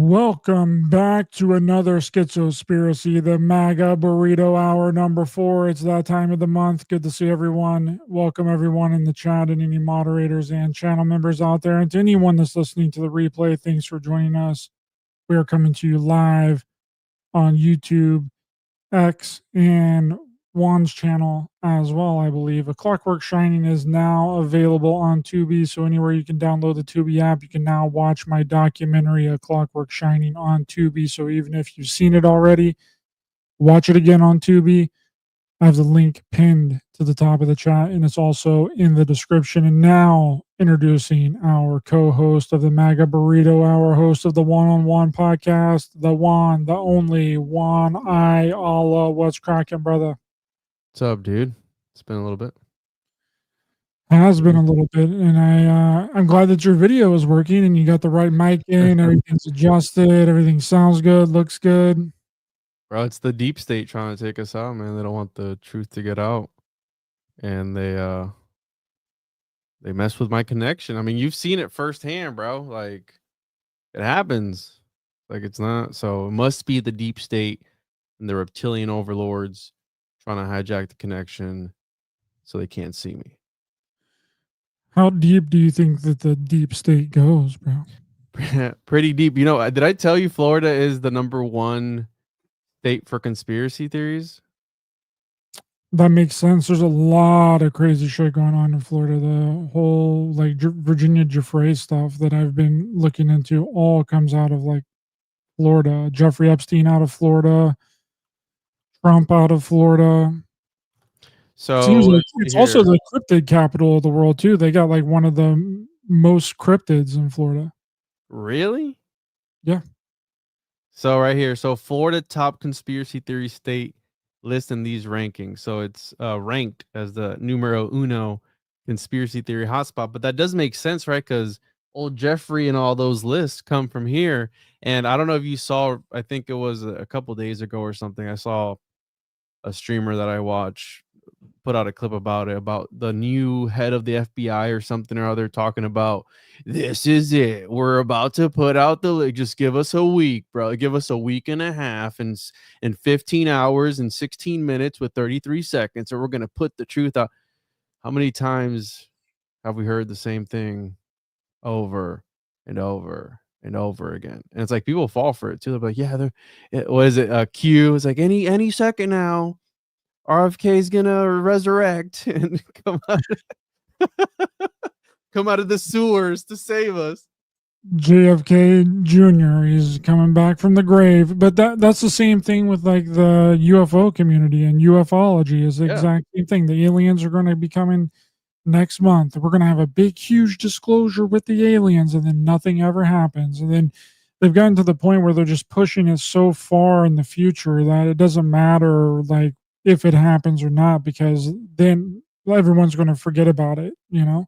Welcome back to another Schizospiracy, the Maga Burrito Hour number 4. It's that time of the month. Good to see everyone. Welcome everyone in the chat and any moderators and channel members out there. And to anyone that's listening to the replay, thanks for joining us. We are coming to you live on YouTube, X, and Juan's channel as well, I believe. A Clockwork Shining is now available on Tubi, so anywhere you can download the Tubi app, you can now watch my documentary, A Clockwork Shining, on Tubi. So even if you've seen it already, watch it again on Tubi. I have the link pinned to the top of the chat, and it's also in the description. And now, introducing our co-host of the Maga Burrito, our host of the One-on-One podcast, the one, the only Juan Ayala. What's cracking, brother? What's up, dude? It's been a little bit. Has been a little bit, and I'm glad that your video is working and you got the right mic in. Everything's adjusted. Everything sounds good. Looks good. Bro, it's the deep state trying to take us out, man. They don't want the truth to get out, and they mess with my connection. I mean, you've seen it firsthand, bro. Like, it happens. Like, it's not. So it must be the deep state and the reptilian overlords trying to hijack the connection so they can't see me. How deep do you think that the deep state goes, bro? Pretty deep. You know, did I tell you Florida is the #1 state for conspiracy theories? That makes sense. There's a lot of crazy shit going on in Florida. The whole like Virginia Giuffre stuff that I've been looking into all comes out of like Florida. Jeffrey Epstein out of Florida, Trump out of Florida. So seems like it's also the cryptid capital of the world too. They got like one of the most cryptids in Florida. Really? Yeah. So right here, so Florida top conspiracy theory state list in these rankings. So it's ranked as the numero uno conspiracy theory hotspot. But that does make sense, right? Because old Jeffrey and all those lists come from here. And I don't know if you saw, I think it was a couple days ago or something, I saw a streamer that I watch put out a clip about it, about the new head of the FBI or something or other, talking about, this is it, we're about to put out the, just give us a week, bro, give us a week and a half and 15 hours and 16 minutes with 33 seconds, or we're going to put the truth out. How many times have we heard the same thing over and over and over again? And it's like people fall for it too. They're like, yeah, what is it, Q, it's like any second now RFK is gonna resurrect and come out of the sewers to save us. JFK Jr. is coming back from the grave, but that's the same thing with like the UFO community and ufology is the exact same thing. The aliens are going to be coming next month. We're going to have a big, huge disclosure with the aliens, and then nothing ever happens. And then they've gotten to the point where they're just pushing it so far in the future that it doesn't matter like if it happens or not, because then everyone's going to forget about it, you know?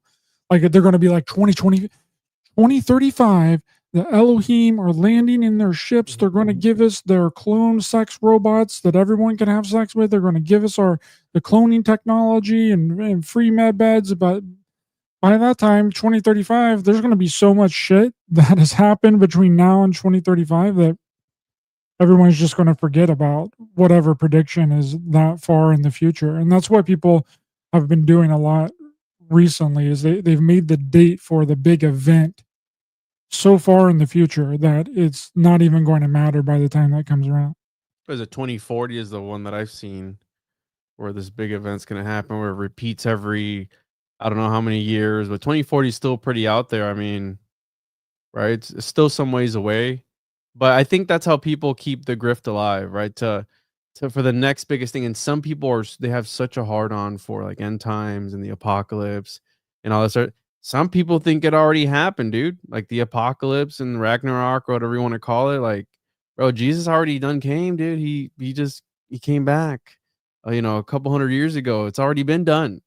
Like they're going to be like 2035, the Elohim are landing in their ships. They're going to give us their clone sex robots that everyone can have sex with. They're going to give us the cloning technology and free med beds. But by that time, 2035, there's going to be so much shit that has happened between now and 2035 that everyone's just going to forget about whatever prediction is that far in the future. And that's what people have been doing a lot recently, is they've made the date for the big event so far in the future that it's not even going to matter by the time that comes around. Is it 2040 is the one that I've seen where this big event's going to happen, where it repeats every, I don't know how many years, but 2040 is still pretty out there. I mean, right? It's still some ways away. But I think that's how people keep the grift alive, right? To for the next biggest thing. And some people they have such a hard on for like end times and the apocalypse and all this. Some people think it already happened, dude. Like the apocalypse and Ragnarok, or whatever you want to call it. Like, bro, Jesus already done came, dude. He came back, a couple hundred years ago. It's already been done,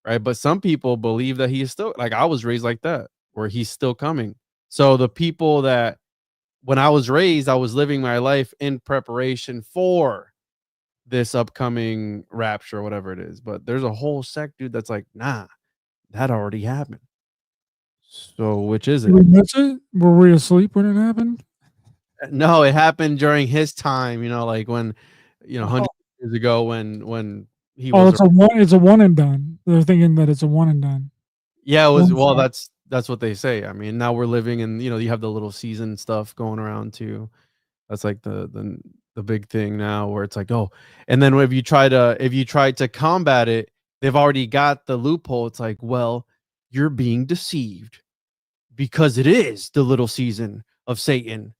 right? But some people believe that he is still, like, I was raised like that, where he's still coming. So the people that, when I was raised, I was living my life in preparation for this upcoming rapture or whatever it is. But there's a whole sect, dude, that's like, nah, that already happened. So which is it? Did we miss it? Were we asleep when it happened? No, it happened during his time. Like when, Oh, hundreds of years ago when he oh, was. it's a one and done. They're thinking that it's a one and done. Yeah, it was. One Well, shot. that's what they say. I mean, now we're living in. You have the little season stuff going around too. That's like the big thing now, where it's like, oh, and then if you try to combat it, they've already got the loophole. It's like, well, you're being deceived because it is the little season of Satan,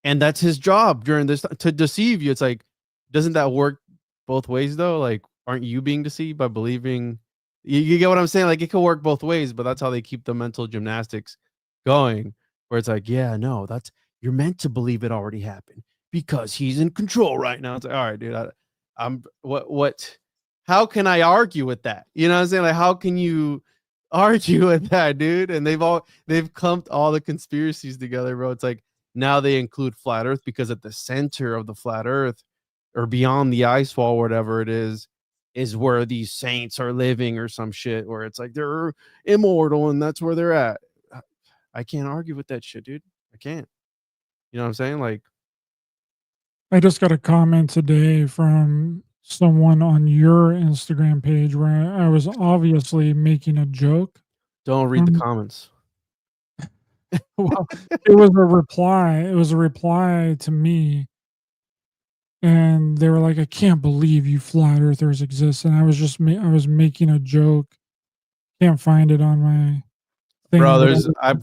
and that's his job during this to deceive you. It's like, doesn't that work both ways though? Like, aren't you being deceived by believing? You get what I'm saying? Like, it could work both ways, but that's how they keep the mental gymnastics going. Where it's like, yeah, no, that's you're meant to believe it already happened because he's in control right now. It's like, all right, dude, I'm what? How can I argue with that? You know what I'm saying? Like, how can you argue with that, dude? And they've clumped all the conspiracies together, bro. It's like now they include flat earth because at the center of the flat earth or beyond the ice wall, whatever it is where these saints are living or some shit where it's like they're immortal and that's where they're at. I can't argue with that shit, dude. I can't. You know what I'm saying? Like, I just got a comment today from someone on your Instagram page where I was obviously making a joke. don't read the Um, comments. well, it was a reply. It was a reply to me, and they were like, "I can't believe you flat earthers exist." And I was just I was making a joke. Can't find it on my Bro, thing, but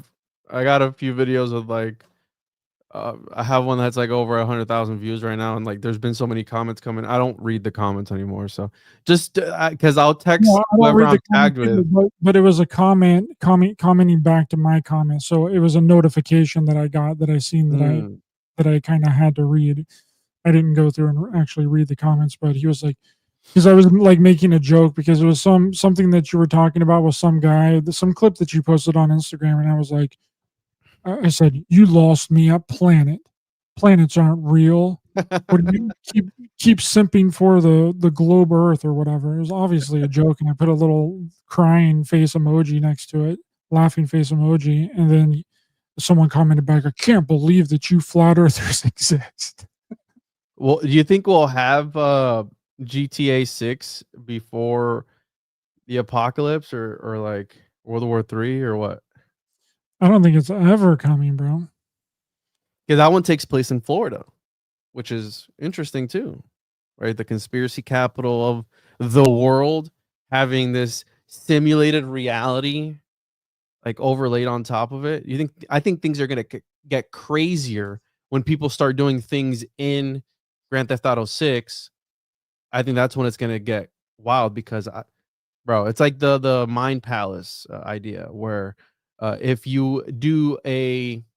I got a few videos of like I have one that's like over 100,000 views right now, and like there's been so many comments coming. I don't read the comments anymore, so just because I'll no, text I don't whoever read the I'm comments tagged either, with. but it was a commenting back to my comment. So it was a notification that I got that I seen Mm. that I kind of had to read. I didn't go through and actually read the comments, but he was like, because I was like making a joke because it was something that you were talking about with some guy, some clip that you posted on Instagram, and I was like, I said, "You lost me at Planet. Planets aren't real. What do you keep simping for the globe Earth or whatever?" It was obviously a joke, and I put a little crying face emoji next to it, laughing face emoji, and then someone commented back, "I can't believe that you flat earthers exist." Well, do you think we'll have GTA 6 before the apocalypse or like World War 3 or what? I don't think it's ever coming, bro. Because that one takes place in Florida, which is interesting too, right? The conspiracy capital of the world, having this simulated reality like overlaid on top of it. I think things are going to get crazier when people start doing things in Grand Theft Auto 6. I think that's when it's going to get wild because bro, it's like the mind palace idea where if you do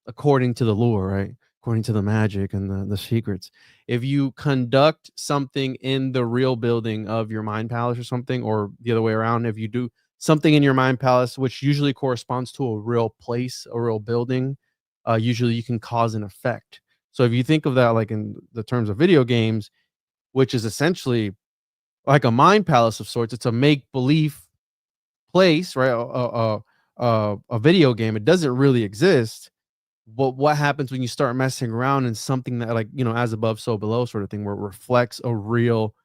according to the lore, right, according to the magic and the secrets, if you conduct something in the real building of your mind palace or something, or the other way around, if you do something in your mind palace which usually corresponds to a real place, a real building, usually you can cause an effect. So if you think of that like in the terms of video games, which is essentially like a mind palace of sorts. It's a make believe place, right? A video game. It doesn't really exist. But what happens when you start messing around in something that, like, as above, so below, sort of thing, where it reflects a real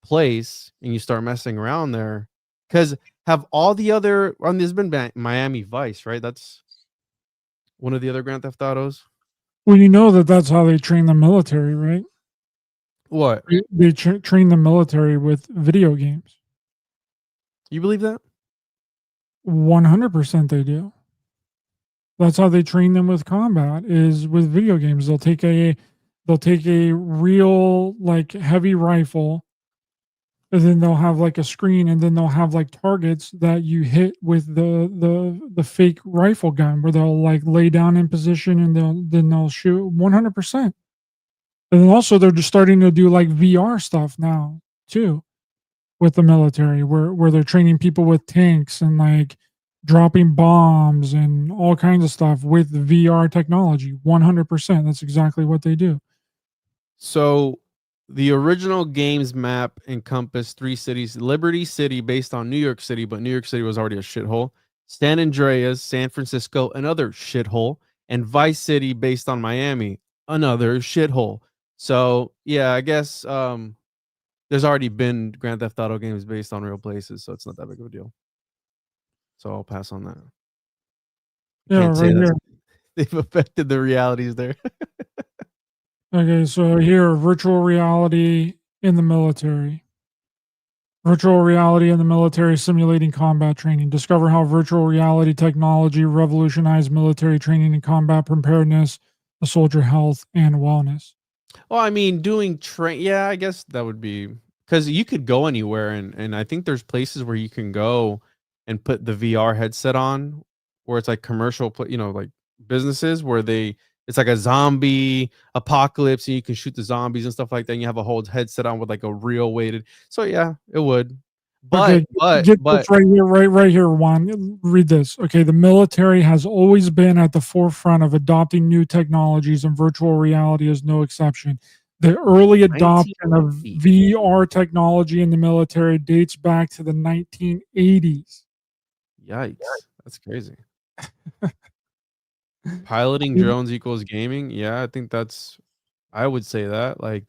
place, and you start messing around there? Because have all the other, there's been Miami Vice, right? That's one of the other Grand Theft Autos. Well, you know that that's how they train the military, right? What, They train the military with video games. you believe that? 100% they do. That's how they train them with combat is with video games. They'll take a real like heavy rifle, and then they'll have like a screen, and then they'll have like targets that you hit with the fake rifle gun where they'll like lay down in position and they'll shoot 100%. And then also they're just starting to do like VR stuff now too with the military where they're training people with tanks and like dropping bombs and all kinds of stuff with VR technology. 100%. That's exactly what they do. So the original game's map encompassed three cities: Liberty City, based on New York City, but New York City was already a shithole; San Andreas, San Francisco, another shithole; and Vice City, based on Miami, another shithole. So yeah, I guess there's already been Grand Theft Auto games based on real places, so it's not that big of a deal. So I'll pass on that. I Yeah, can't say right that here. they've affected the realities there. Okay, so here, virtual reality in the military. Virtual reality in the military simulating combat training. Discover how virtual reality technology revolutionized military training and combat preparedness, the soldier health and wellness. Well, I mean, doing train, yeah, I guess that would be because you could go anywhere, and I think there's places where you can go and put the VR headset on, where it's like commercial, like businesses where it's like a zombie apocalypse, and you can shoot the zombies and stuff like that. And you have a whole headset on with like a real weighted. So yeah, it would. But Okay, but get this but right here, right here, Juan. Read this. Okay, the military has always been at the forefront of adopting new technologies, and virtual reality is no exception. The early adoption of 1980. VR technology in the military dates back to the 1980s. Yikes, that's crazy. Piloting drones equals gaming. Yeah, I think I would say that. Like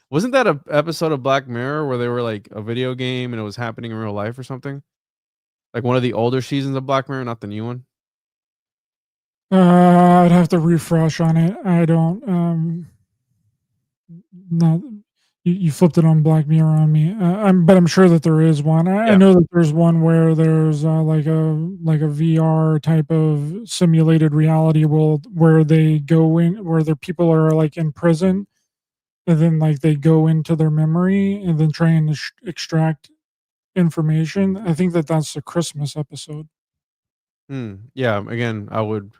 wasn't that a episode of Black Mirror where they were like a video game and it was happening in real life or something? Like one of the older seasons of Black Mirror, not the new one. I'd have to refresh on it. I don't. No, you flipped it on Black Mirror on me. But I'm sure that there is one. I Yeah. know that there's one where there's like a VR type of simulated reality world where they go in where their people are like in prison, and then like they go into their memory and then try and extract information. I think that that's the Christmas episode. Yeah, again, I would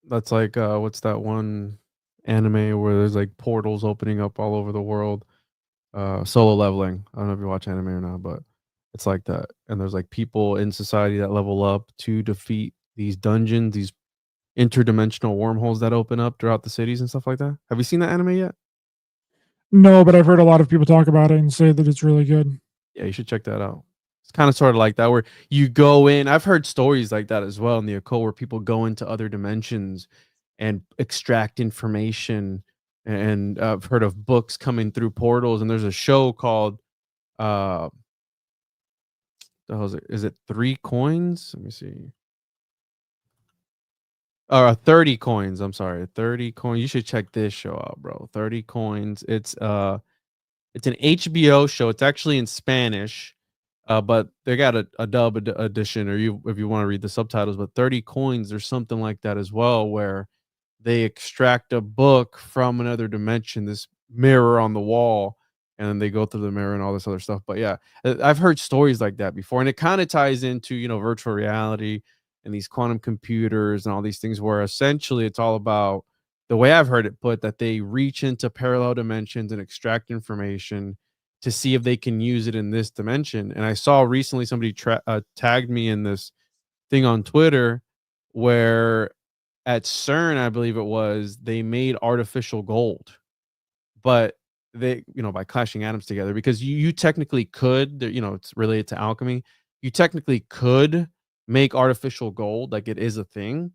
that's like what's that one anime where there's like portals opening up all over the world? Solo Leveling. I don't know if you watch anime or not, but it's like that. And there's like people in society that level up to defeat these dungeons, these interdimensional wormholes that open up throughout the cities and stuff like that. Have you seen that anime yet? No, but I've heard a lot of people talk about it and say that it's really good. Yeah, you should check that out. It's kind of sort of like that where you go in. I've heard stories like that as well in the occult where people go into other dimensions and extract information. And I've heard of books coming through portals. And there's a show called uh the hell is it 3 coins? Let me see. Or 30 coins. I'm sorry. 30 coins. You should check this show out, bro. 30 coins. It's an HBO show. It's actually in Spanish, but they got a dub edition, or if you want to read the subtitles. But 30 coins, there's something like that as well, where they extract a book from another dimension, this mirror on the wall, and then they go through the mirror and all this other stuff. But yeah, I've heard stories like that before, and it kind of ties into virtual reality and these quantum computers and all these things, where essentially it's all about the way I've heard it put, that they reach into parallel dimensions and extract information to see if they can use it in this dimension. And I saw recently somebody tagged me in this thing on Twitter where at CERN, I believe it was, they made artificial gold, but they, by clashing atoms together, because you technically could, it's related to alchemy. You technically could make artificial gold, like it is a thing,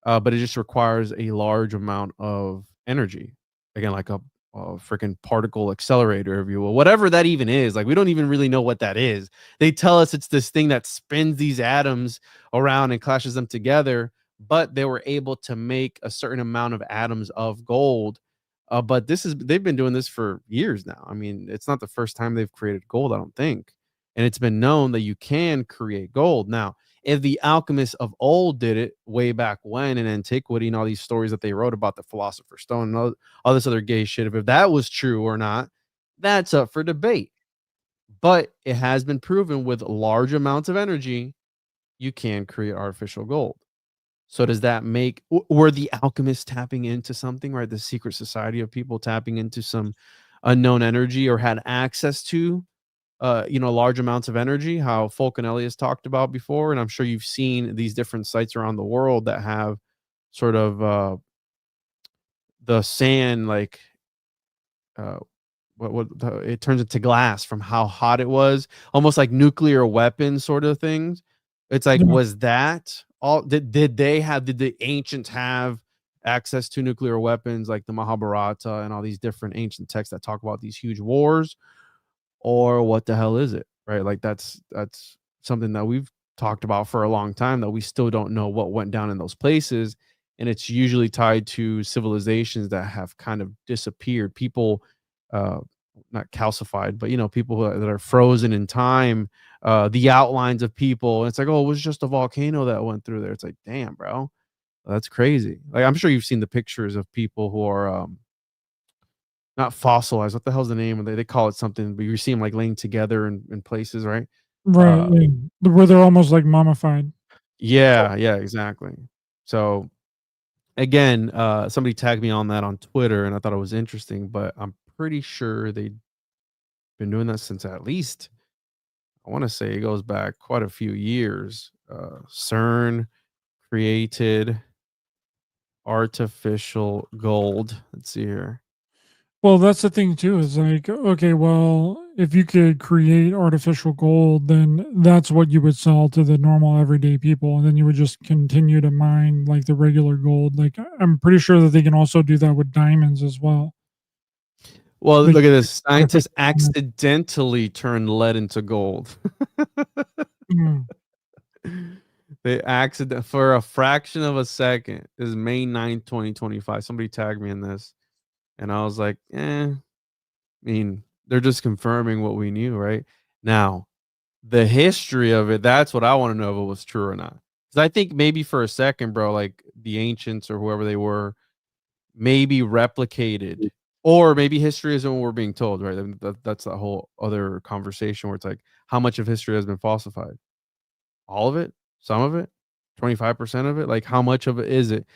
but it just requires a large amount of energy. Again, like a freaking particle accelerator, if you will, whatever that even is. Like we don't even really know what that is. They tell us it's this thing that spins these atoms around and clashes them together, but they were able to make a certain amount of atoms of gold. But they've been doing this for years now. I mean, it's not the first time they've created gold, I don't think. And it's been known that you can create gold. Now, if the alchemists of old did it way back when in antiquity, and all these stories that they wrote about the philosopher's stone and all this other gay shit, if that was true or not, that's up for debate. But it has been proven with large amounts of energy, you can create artificial gold. So does that make, were the alchemists tapping into something, right? The secret society of people tapping into some unknown energy, or had access to large amounts of energy, how Fulcanelli has talked about before. And I'm sure you've seen these different sites around the world that have sort of the sand, like uh, it turns into glass from how hot it was, almost like nuclear weapons sort of things. It's like, Yeah. was that all? Did the ancients have access to nuclear weapons like the Mahabharata and all these different ancient texts that talk about these huge wars, or what the hell is it, right? Like that's something that we've talked about for a long time, that we still don't know what went down in those places, and it's usually tied to civilizations that have kind of disappeared. People, uh, not calcified, but people that are frozen in time. The outlines of people, and it's like, oh, it was just a volcano that went through there. It's like, damn, bro, that's crazy. Like, I'm sure you've seen the pictures of people who are not fossilized. What the hell's the name? They call it something, but you see them like laying together in places, right? Right, Uh, yeah. Where they're almost like mummified. yeah, yeah, exactly. So again, somebody tagged me on that on Twitter, and I thought it was interesting, but I'm pretty sure they've been doing that since at least, I want to say it goes back quite a few years. CERN created artificial gold. Let's see here. Well, that's the thing too, is like, okay, well, if you could create artificial gold, then that's what you would sell to the normal everyday people, and then you would just continue to mine like the regular gold. Like, I'm pretty sure that they can also do that with diamonds as well. Well, Like, look at this. Scientists artificial diamond. accidentally turned lead into gold. Mm. They accident for a fraction of a second. This is May 9th, 2025. Somebody tagged me in this, and I was like, I mean, they're just confirming what we knew, right? Now, the history of it, that's what I want to know if it was true or not. Because I think maybe for a second, bro, like the ancients or whoever they were, maybe replicated, or maybe history isn't what we're being told, right? I mean, that's the whole other conversation where it's like, how much of history has been falsified? All of it? Some of it? 25% of it? Like, how much of it is it?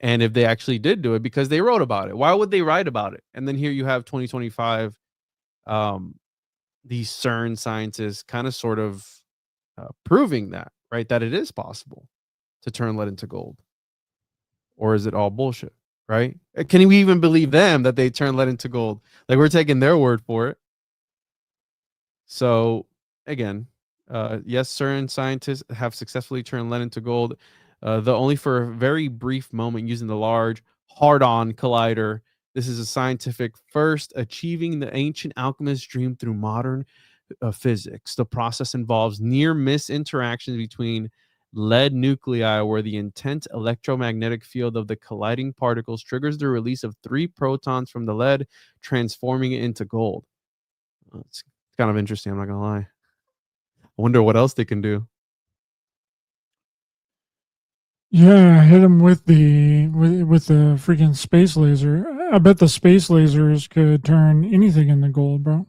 And if they actually did do it, because they wrote about it, why would they write about it? And then here you have 2025, um, these CERN scientists kind of sort of proving that, right? That it is possible to turn lead into gold. Or is it all bullshit, right? Can we even believe them that they turn lead into gold? Like, we're taking their word for it. So again, yes, certain scientists have successfully turned lead into gold, though only for a very brief moment using the Large Hadron Collider. This is a scientific first, achieving the ancient alchemist's dream through modern physics. The process involves near miss interactions between lead nuclei, where the intense electromagnetic field of the colliding particles triggers the release of 3 protons from the lead, transforming it into gold. It's kind of interesting. I'm not gonna lie. I wonder what else they can do. Yeah, hit them with the freaking space laser. I bet the space lasers could turn anything into gold, bro.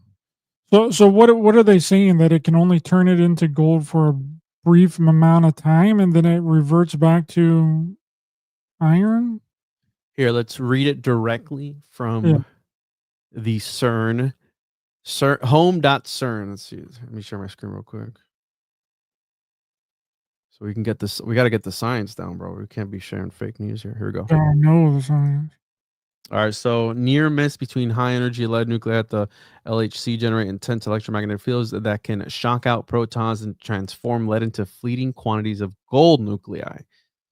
So what are they saying, that it can only turn it into gold for a brief amount of time and then it reverts back to iron? Here, let's read it directly Yeah. from the CERN. CERN home.cern. Let's see. Let me share my screen real quick. So we can get this. We got to get the science down, bro. We can't be sharing fake news here. Here we go. I know the science. All right. So near miss between high energy lead nuclei at the LHC generate intense electromagnetic fields that can shock out protons and transform lead into fleeting quantities of gold nuclei.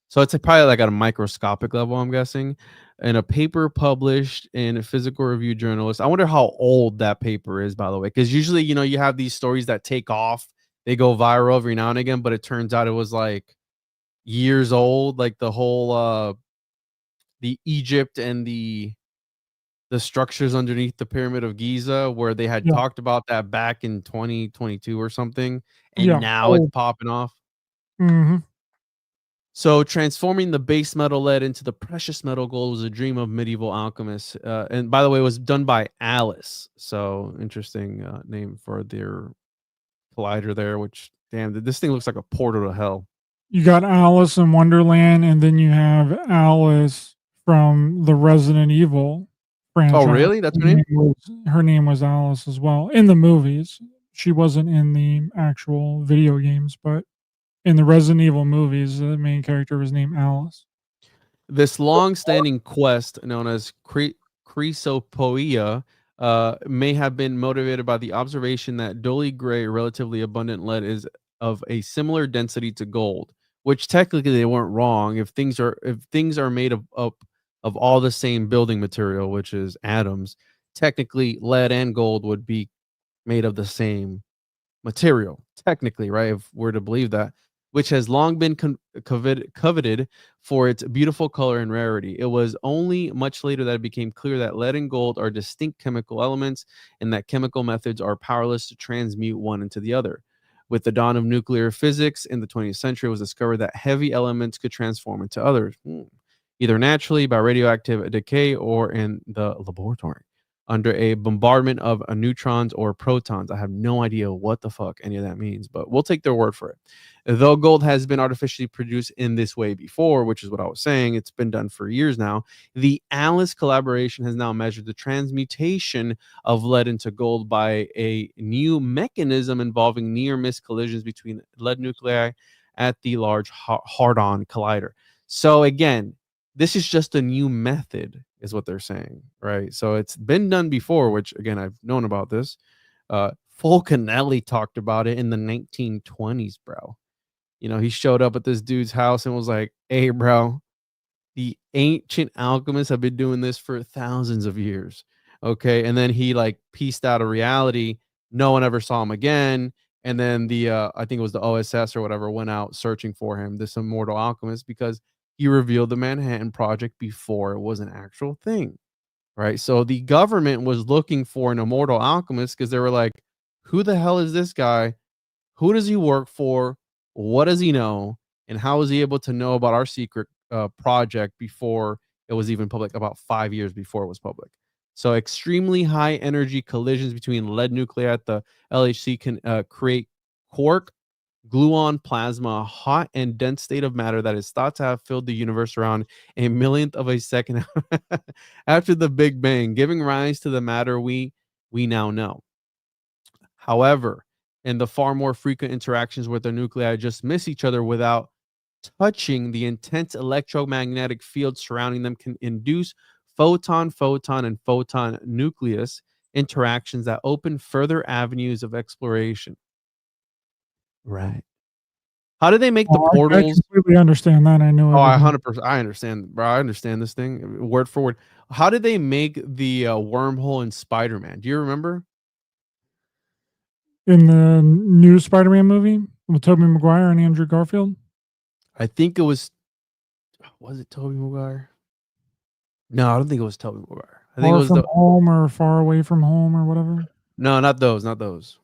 So it's probably like at a microscopic level, I'm guessing. In a paper published in a Physical Review Journalist. I wonder how old that paper is, by the way, because usually, you have these stories that take off, they go viral every now and again, but it turns out it was like years old, like the whole the Egypt and the structures underneath the Pyramid of Giza, where they had Yeah. talked about that back in 2022 or something, and Yeah. now it's Oh. popping off. Mhm. So transforming the base metal lead into the precious metal gold was a dream of medieval alchemists. And by the way, it was done by Alice. So interesting name for their collider there, which, damn, this thing looks like a portal to hell. You got Alice in Wonderland, and then you have Alice from the Resident Evil Oh, franchise. really? That's her name? Her name was Alice as well in the movies. She wasn't in the actual video games, but in the Resident Evil movies, the main character was named Alice. This long-standing quest, known as Chrysopoeia, may have been motivated by the observation that dully gray, relatively abundant lead is of a similar density to gold. Which technically they weren't wrong. If things are made of up of all the same building material, which is atoms, technically lead and gold would be made of the same material, technically, right? If we're to believe that, which has long been coveted for its beautiful color and rarity. It was only much later that it became clear that lead and gold are distinct chemical elements and that chemical methods are powerless to transmute one into the other. With the dawn of nuclear physics in the 20th century, it was discovered that heavy elements could transform into others, either naturally by radioactive decay or in the laboratory under a bombardment of neutrons or protons. I have no idea what the fuck any of that means, but we'll take their word for it. Though gold has been artificially produced in this way before, which is what I was saying, it's been done for years now. The ALICE collaboration has now measured the transmutation of lead into gold by a new mechanism involving near-miss collisions between lead nuclei at the Large Hadron Collider. So again, this is just a new method, is what they're saying, right? So it's been done before, which again, I've known about this. Fulcanelli talked about it in the 1920s, bro. You know, he showed up at this dude's house and was like, hey, bro, the ancient alchemists have been doing this for thousands of years. Okay. And then he like pieced out a reality. No one ever saw him again. And then the, I think it was the OSS or whatever, went out searching for him, this immortal alchemist, because he revealed the Manhattan Project before it was an actual thing, right? So the government was looking for an immortal alchemist because they were like, who the hell is this guy? Who does he work for? What does he know? And how is he able to know about our secret project before it was even public, about 5 years before it was public? So extremely high energy collisions between lead nuclei at the LHC can create quark gluon plasma, a hot and dense state of matter that is thought to have filled the universe around a millionth of a second after the Big Bang, giving rise to the matter we now know. However, in the far more frequent interactions where the nuclei just miss each other without touching, the intense electromagnetic field surrounding them can induce photon, and photon nucleus interactions that open further avenues of exploration. Right. How do they make the I portals? completely understand that. I know. Oh, I everything. 100%. I understand, bro. I understand this thing word for word. How did they make the wormhole in Spider-Man? Do you remember? In the new Spider-Man movie with Tobey Maguire and Andrew Garfield. I think it was it Tobey Maguire? No, I don't think it was Tobey Maguire. I think it Far was from home or far away from home or whatever. No, not those, not those.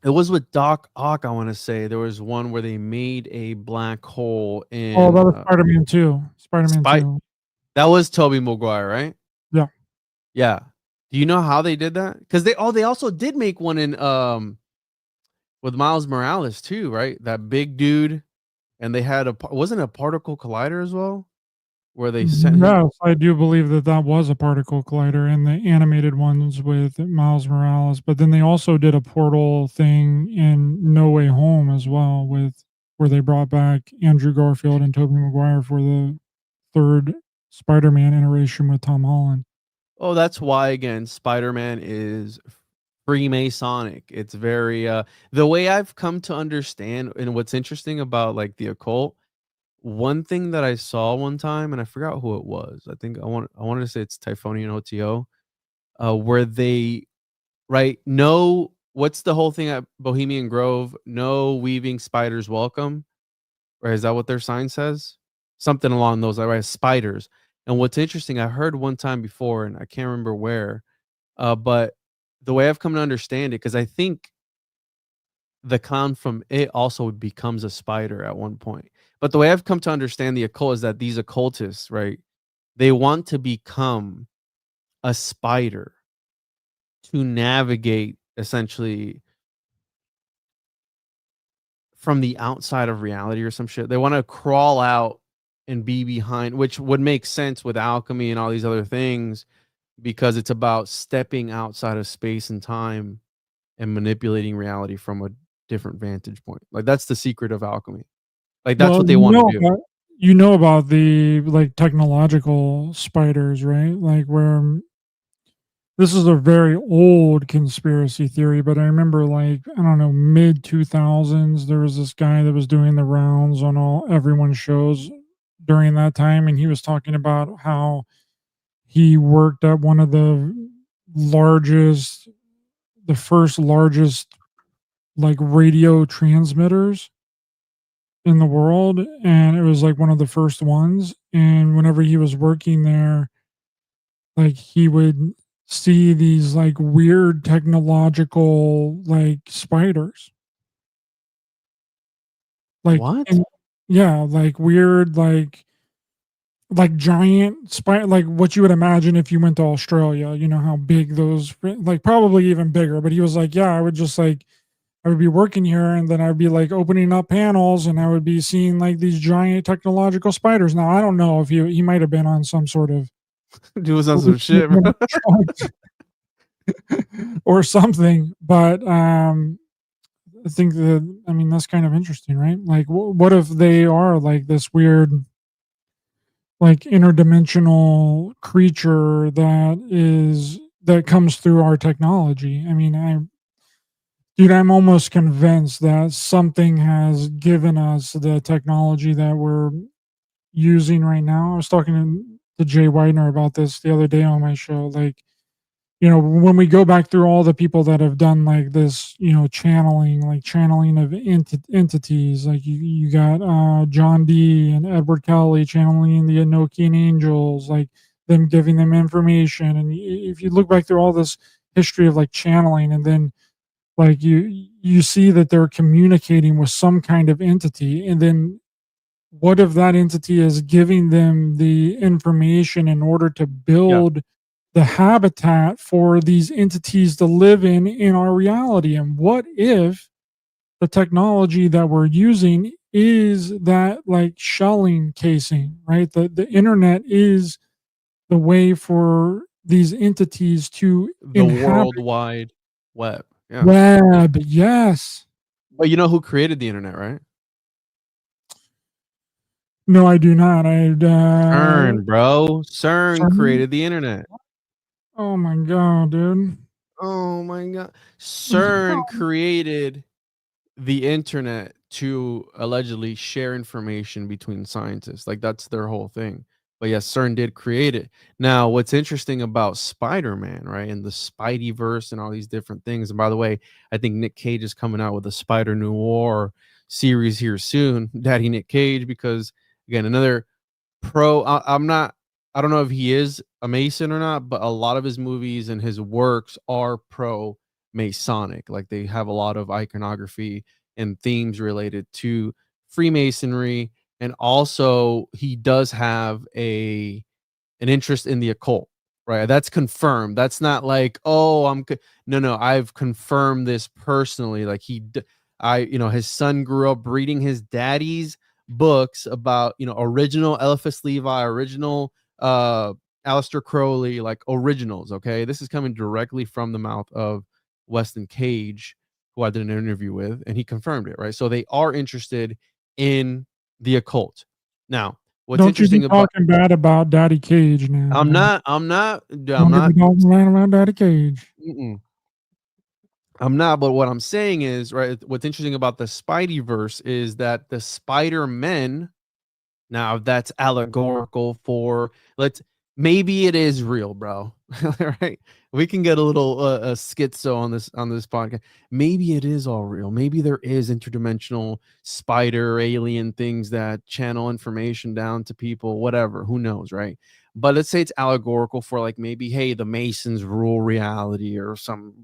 It was with Doc Ock, I want to say. There was one where they made a black hole in Oh, that was Spider-Man 2. Spider-Man 2. That was Tobey Maguire, right? Yeah. Yeah. Do you know how they did that? Because they also did make one in with Miles Morales too, right? That big dude, and they had wasn't a particle collider as well, where they sent him. Yes, I do believe that was a particle collider in the animated ones with Miles Morales, but then they also did a portal thing in No Way Home as well, with where they brought back Andrew Garfield and Tobey Maguire for the third Spider-Man iteration with Tom Holland. Oh, that's why again, Spider-Man is Freemasonic. It's very the way I've come to understand, and what's interesting about like the occult, one thing that I saw one time, and I forgot who it was. I think I wanted to say it's Typhonian OTO, where they no, what's the whole thing at Bohemian Grove? No weaving spiders welcome. Right? Is that what their sign says? Something along those lines, right? Spiders. And what's interesting, I heard one time before, and I can't remember where, but the way I've come to understand it, because I think the clown from it also becomes a spider at one point. But the way I've come to understand the occult is that these occultists, right, they want to become a spider to navigate essentially from the outside of reality or some shit. They want to crawl out and be behind, which would make sense with alchemy and all these other things, because it's about stepping outside of space and time and manipulating reality from a different vantage point. Like that's the secret of alchemy. Like that's what they want to do. You know about the like technological spiders, right? Like where this is a very old conspiracy theory, but I remember like, I don't know, mid 2000s, there was this guy that was doing the rounds on everyone's shows during that time, and he was talking about how he worked at one of largest the first largest, like, radio transmitters in the world, and it was, like, one of the first ones, and whenever he was working there, like, he would see these, like, weird technological, like, spiders. Like, What? and yeah, like, weird, like giant like what you would imagine if you went to Australia, you know, how big those like, probably even bigger, but he was like, "Yeah, I would just, like, I would be working here, and then I'd be, like, opening up panels, and I would be seeing, like, these giant technological spiders." Now, I don't know if he might have been on some sort of Dude was on some shit, bro. hallucinogenic drugs or something, but, I think that, I mean, that's kind of interesting, right? Like, what if they are, like, this weird, like, interdimensional creature that comes through our technology? I mean, dude, I'm almost convinced that something has given us the technology that we're using right now. I was talking to Jay Weidner about this the other day on my show. Like, you know, when we go back through all the people that have done like this, you know, channeling of entities, like you got John Dee and Edward Kelly channeling the Enochian angels, like them giving them information. And if you look back through all this history of like channeling, and then like you see that they're communicating with some kind of entity, and then what if that entity is giving them the information in order to Yeah. build the habitat for these entities to live in our reality? And what if the technology that we're using is that, like, shelling casing, right? The internet is the way for these entities to The inhabit. World Wide Web. Yeah. Web, yes. But you know who created the internet, right? No, I do not. CERN, bro. CERN CERN? created the internet. Oh my god, dude. Oh my god. CERN created the internet to allegedly share information between scientists. Like that's their whole thing. But yes, CERN did create it. Now, what's interesting about Spider-Man, right? And the Spideyverse and all these different things. And by the way, I think Nick Cage is coming out with a Spider Noir series here soon. Daddy Nick Cage, because again, another I'm not, I don't know if he is a Mason or not, but a lot of his movies and his works are pro Masonic. Like they have a lot of iconography and themes related to Freemasonry. And also he does have an interest in the occult, right? That's confirmed. That's not like, oh, no, I've confirmed this personally. Like his son grew up reading his daddy's books about, original Eliphas Levi, original Aleister Crowley, like originals. Okay, this is coming directly from the mouth of Weston Cage, who I did an interview with, and he confirmed it, right? So they are interested in the occult. Now, what's Don't you be interesting about talking bad about Daddy Cage now, I'm man. not I'm not I'm Don't you be not talking bad about Daddy Cage. mm-mm, I'm not, but what I'm saying is, right, what's interesting about the Spideyverse is that the Spider-Men. Now that's allegorical for let's maybe it is real, bro. Right? We can get a little schizo on this podcast. Maybe it is all real. Maybe there is interdimensional spider alien things that channel information down to people, whatever, who knows, right? But let's say it's allegorical for like maybe, hey, the Masons rule reality or some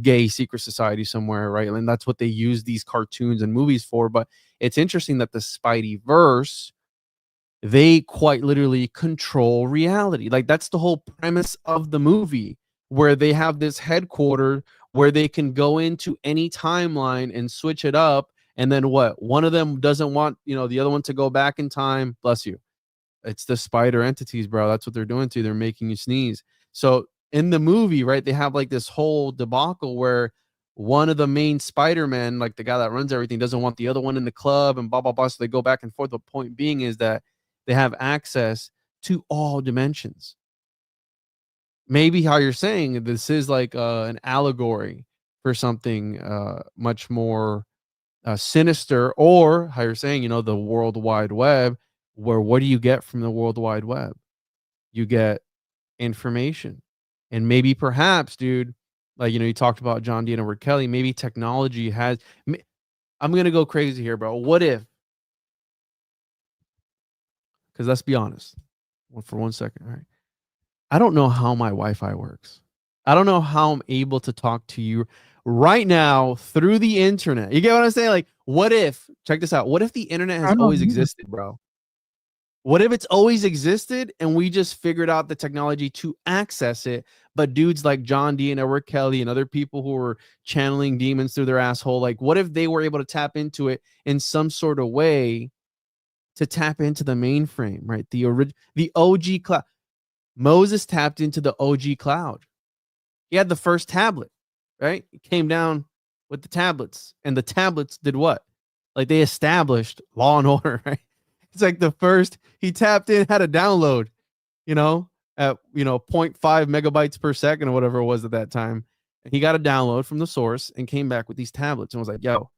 gay secret society somewhere, right? And that's what they use these cartoons and movies for. But it's interesting that the Spideyverse, they quite literally control reality. Like that's the whole premise of the movie, where they have this headquarter where they can go into any timeline and switch it up. And then what? One of them doesn't want, the other one to go back in time. Bless you. It's the spider entities, bro. That's what they're doing to you. They're making you sneeze. So in the movie, right, they have like this whole debacle where one of the main Spider-Man, like the guy that runs everything, doesn't want the other one in the club and blah, blah, blah. So they go back and forth. The point being is that they have access to all dimensions. Maybe how you're saying this is like an allegory for something much more sinister, or how you're saying, the World Wide Web, where what do you get from the World Wide Web? You get information. And maybe perhaps, dude, like, you talked about John D. and Edward Kelly, maybe technology has, I'm going to go crazy here, bro. What if, because let's be honest for 1 second. All right. I don't know how my Wi-Fi works. I don't know how I'm able to talk to you right now through the internet. You get what I'm saying? Like, what if, check this out. What if the internet has I don't always either. existed, bro? What if it's always existed and we just figured out the technology to access it? But dudes like John D. and Edward Kelly and other people who were channeling demons through their asshole, like, what if they were able to tap into it in some sort of way to tap into the mainframe, right? The OG cloud. Moses tapped into the OG cloud. He had the first tablet, right? It came down with the tablets, and the tablets did what? Like, they established law and order, right? It's like the first, he tapped in, had a download, at, 0.5 megabytes per second or whatever it was at that time. And he got a download from the source and came back with these tablets and was like, yo,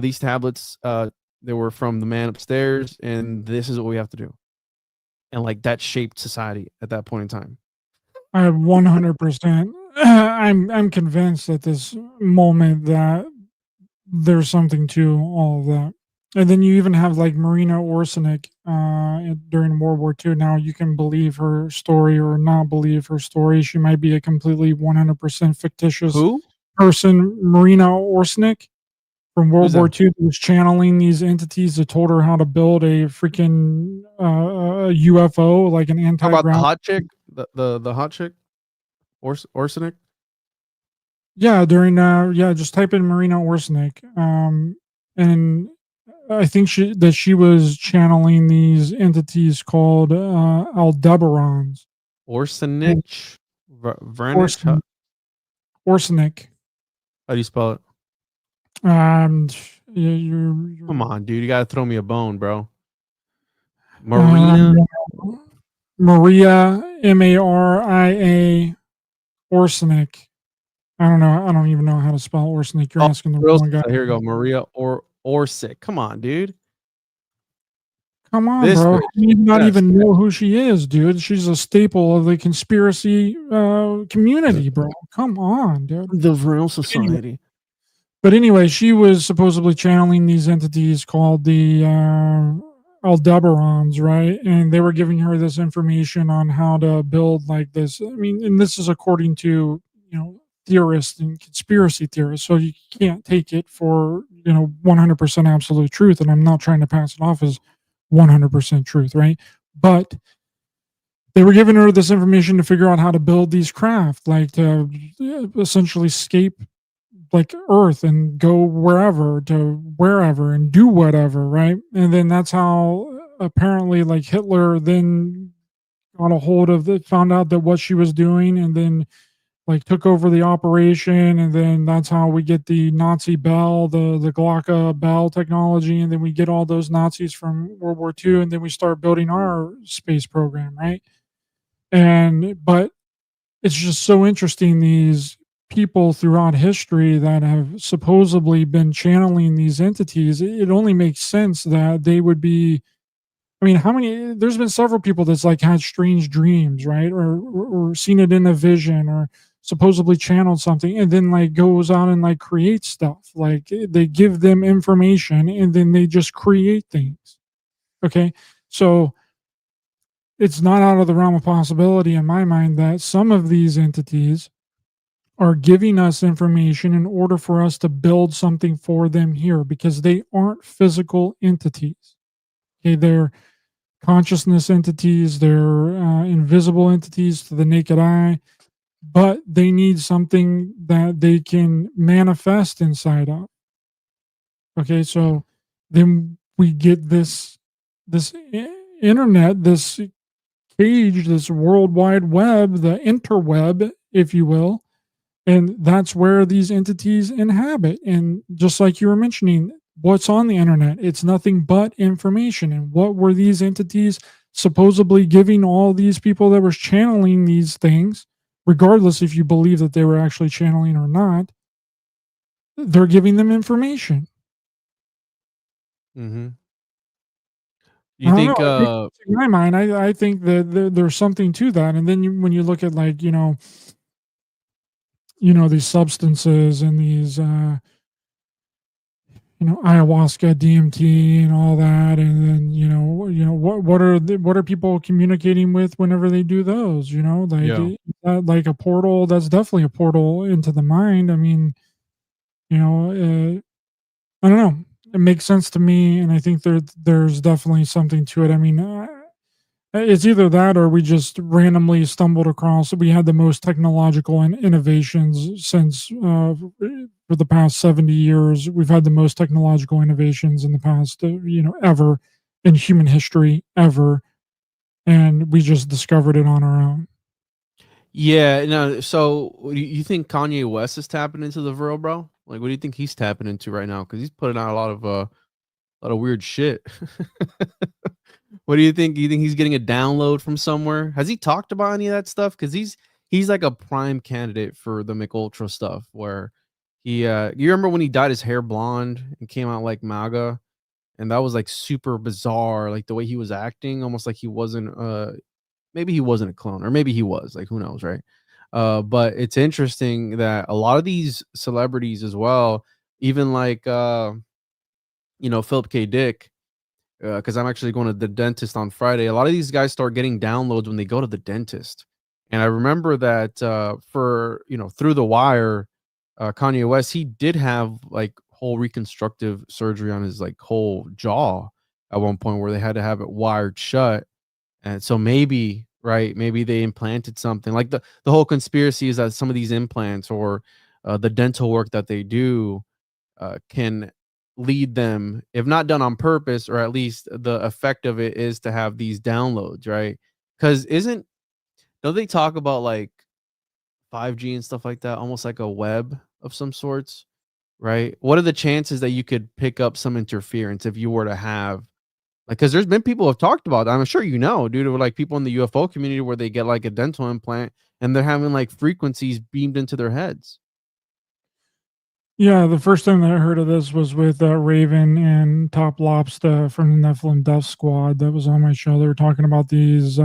these tablets, they were from the man upstairs, and this is what we have to do. And like, that shaped society at that point in time. I 100%. I'm convinced at this moment that there's something to all of that. And then you even have like Marina Orsinik during World War II. Now you can believe her story or not believe her story. She might be a completely 100% fictitious Who? person. Marina Orsinik from World Who's War that? II was channeling these entities that told her how to build a freaking UFO, like an How about the anti-ground. hot chick? The hot chick? Orsinik? Yeah, during just type in Marina Orsinik. And I think she was channeling these entities called Aldebarans. Orsinik? Vranich? Orsinik. Orsinik. How do you spell it? Yeah, you're Come on, dude. You got to throw me a bone, bro. Marina? Maria, Maria Orsinik. I don't know. I don't even know how to spell Orsinik. You're asking the wrong guy. Here we go. Maria Orsic. Come on, dude. Come on, This bro. bitch. You not Yes. even know who she is, dude. She's a staple of the conspiracy community, bro. Come on, dude. The Real Society. But anyway, she was supposedly channeling these entities called the Aldebarans, right? And they were giving her this information on how to build like this. I mean, and this is according to, theorists and conspiracy theorists. So you can't take it for, 100% absolute truth. And I'm not trying to pass it off as 100% truth, right? But they were giving her this information to figure out how to build these craft, like to essentially escape like Earth and go wherever and do whatever, right? And then that's how apparently like Hitler then got a hold of it, found out that what she was doing, and then like took over the operation, and then that's how we get the Nazi bell, the Glocke bell technology, and then we get all those Nazis from World War II, and then we start building our space program, right? But it's just so interesting, these people throughout history that have supposedly been channeling these entities. It only makes sense that they would be, I mean, there's been several people that's like had strange dreams, right? Or seen it in a vision, or supposedly channeled something, and then like goes out and like creates stuff. Like they give them information and then they just create things. Okay. So it's not out of the realm of possibility in my mind that some of these entities are giving us information in order for us to build something for them here, because they aren't physical entities. Okay. They're consciousness entities, they're invisible entities to the naked eye, but they need something that they can manifest inside of. Okay, so then we get this internet, this cage, this world wide web, the interweb, if you will, and that's where these entities inhabit. And just like you were mentioning, what's on the internet? It's nothing but information. And what were these entities supposedly giving all these people that were channeling these things, regardless if you believe that they were actually channeling or not? They're giving them information. Mm-hmm. You I don't know. think In my mind, I think that there's something to that. And then when you look at like these substances and these ayahuasca, DMT, and all that, and then what are people communicating with whenever they do those? Like yeah. like a portal. That's definitely a portal into the mind. I mean, you know, I don't know. It makes sense to me, and I think there's definitely something to it. I mean, it's either that or we just randomly stumbled across. We had the most technological innovations since for the past 70 years. We've had the most technological innovations in the past, ever in human history, ever. And we just discovered it on our own. Yeah, no. So, you think Kanye West is tapping into the Vril, bro? Like, what do you think he's tapping into right now? Because he's putting out a lot of weird shit. What do you think? Do you think he's getting a download from somewhere? Has he talked about any of that stuff? Because he's like a prime candidate for the McUltra stuff. Where you remember when he dyed his hair blonde and came out like MAGA, and that was like super bizarre, like the way he was acting, almost like he wasn't maybe he wasn't a clone, or maybe he was, like, who knows, right? But it's interesting that a lot of these celebrities as well, even like Philip K. Dick, because I'm actually going to the dentist on Friday. A lot of these guys start getting downloads when they go to the dentist. And I remember that for Through the Wire, Kanye West, he did have like whole reconstructive surgery on his like whole jaw at one point, where they had to have it wired shut. And so maybe, right, maybe they implanted something. Like the whole conspiracy is that some of these implants or the dental work that they do can lead them, if not done on purpose, or at least the effect of it is to have these downloads, right? Because don't they talk about like 5G and stuff like that, almost like a web of some sorts, right? What are the chances that you could pick up some interference if you were to have, like, because there's been people who have talked about that. I'm sure dude, with like people in the UFO community where they get like a dental implant and they're having like frequencies beamed into their heads. Yeah, the first time that I heard of this was with Raven and Top Lobster from the Nephilim Death Squad. That was on my show. They were talking about these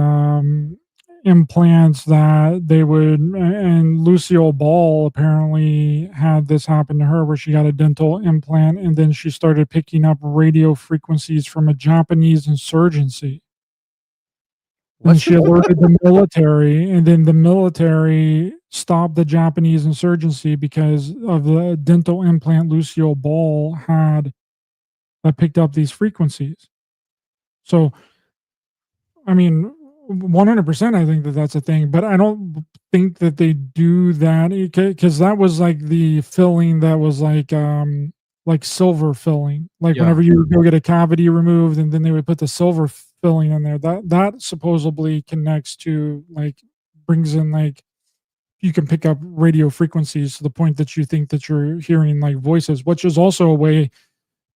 implants that they would, and Lucille Ball apparently had this happen to her, where she got a dental implant and then she started picking up radio frequencies from a Japanese insurgency. And What? she alerted the military, and then the military stopped the Japanese insurgency because of the dental implant Lucille Ball had that picked up these frequencies. So, I mean, 100%, I think that that's a thing, but I don't think that they do that because that was like the filling that was like silver filling. Like Yeah. whenever you go get a cavity removed, and then they would put the silver filling in there. That supposedly connects to like brings in like you can pick up radio frequencies to the point that you think that you're hearing like voices, which is also a way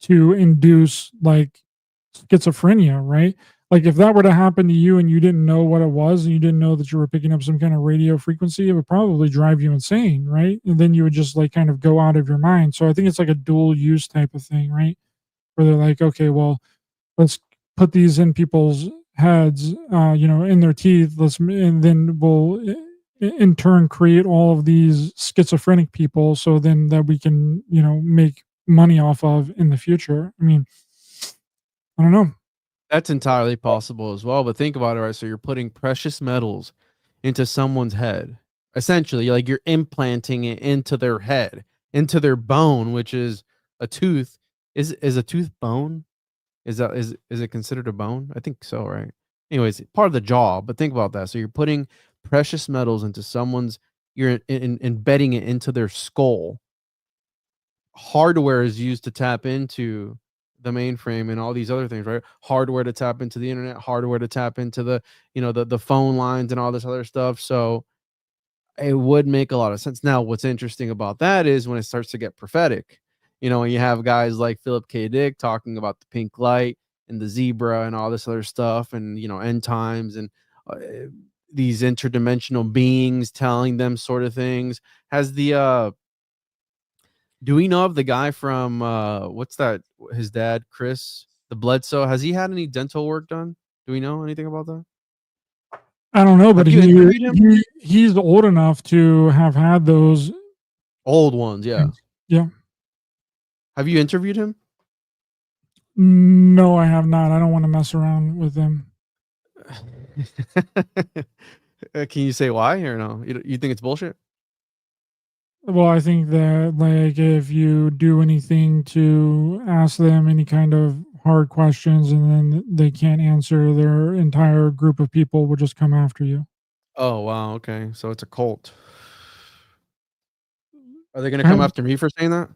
to induce like schizophrenia, right? Like if that were to happen to you and you didn't know what it was and you didn't know that you were picking up some kind of radio frequency, it would probably drive you insane, right? And then you would just like kind of go out of your mind. So I think it's like a dual use type of thing, right? Where they're like, okay, well, let's put these in people's heads, in their teeth. And then we'll in turn create all of these schizophrenic people. So then that we can, make money off of in the future. I mean, I don't know. That's entirely possible as well, but think about it, right? So you're putting precious metals into someone's head. Essentially, like you're implanting it into their head, into their bone, which is a tooth. Is a tooth bone? Is it considered a bone? I think so, right? Anyways, part of the jaw, but think about that. So you're putting precious metals into someone's, you're embedding it into their skull. Hardware is used to tap into the mainframe and all these other things, right? Hardware to tap into the internet, hardware to tap into the phone lines and all this other stuff. So it would make a lot of sense. Now, what's interesting about that is when it starts to get prophetic, when you have guys like Philip K. Dick talking about the pink light and the zebra and all this other stuff, and end times, and uh, these interdimensional beings telling them sort of things. Has the Do we know of the guy from what's that? His dad, Chris, the Bledsoe. Has he had any dental work done? Do we know anything about that? I don't know, but Have you interviewed him? he's old enough to have had those Old ones, yeah. things. Yeah. Have you interviewed him? No, I have not. I don't want to mess around with him. Can you say why or no? You think it's bullshit? Well, I think that like if you do anything to ask them any kind of hard questions and then they can't answer, their entire group of people will just come after you. Oh wow, okay. So it's a cult. Are they gonna come Kind- after me for saying that?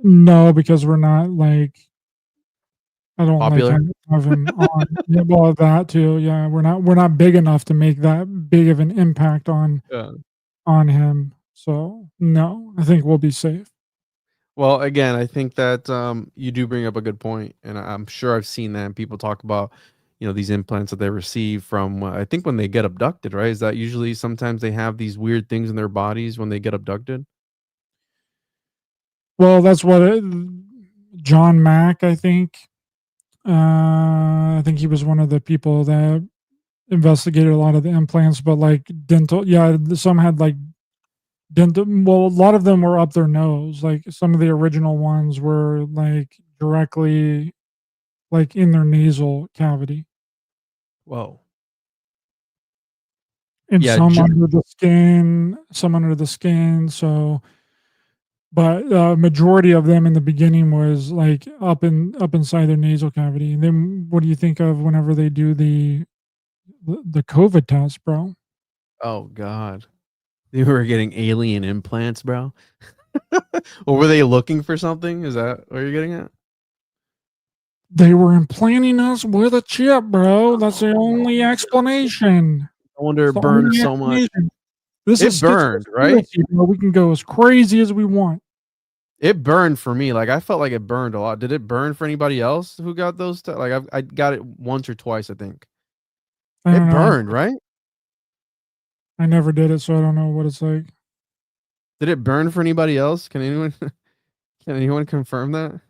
No, because we're not like I don't like Popular? have him on. Yeah, well, that too. Yeah, we're not big enough to make that big of an impact Yeah. on him. So no, I think we'll be safe. Well, again, I think that you do bring up a good point, and I'm sure I've seen that. And people talk about, these implants that they receive from. I think when they get abducted, right? Is that usually sometimes they have these weird things in their bodies when they get abducted? Well, that's what John Mack, I think. I think he was one of the people that investigated a lot of the implants, but like dental, yeah, some had like dental. Well, a lot of them were up their nose. Like some of the original ones were like directly like in their nasal cavity, Whoa. and Yeah. some under the skin, some under the skin. So, but majority of them in the beginning was like up inside their nasal cavity. And then, what do you think of whenever they do the COVID test, bro? Oh God. They were getting alien implants, bro. Or were they looking for something? Is that what you're getting at? They were implanting us with a chip, bro. That's the only explanation. I wonder It's it the burned only so much. explanation. This It is burned, right? schizospiracy, bro. We can go as crazy as we want. It burned for me. Like I felt like it burned a lot. Did it burn for anybody else who got those? Like I got it once or twice, I think. I don't It know. burned, right? I never did it, so I don't know what it's like. Did it burn for anybody else? Can anyone can anyone confirm that?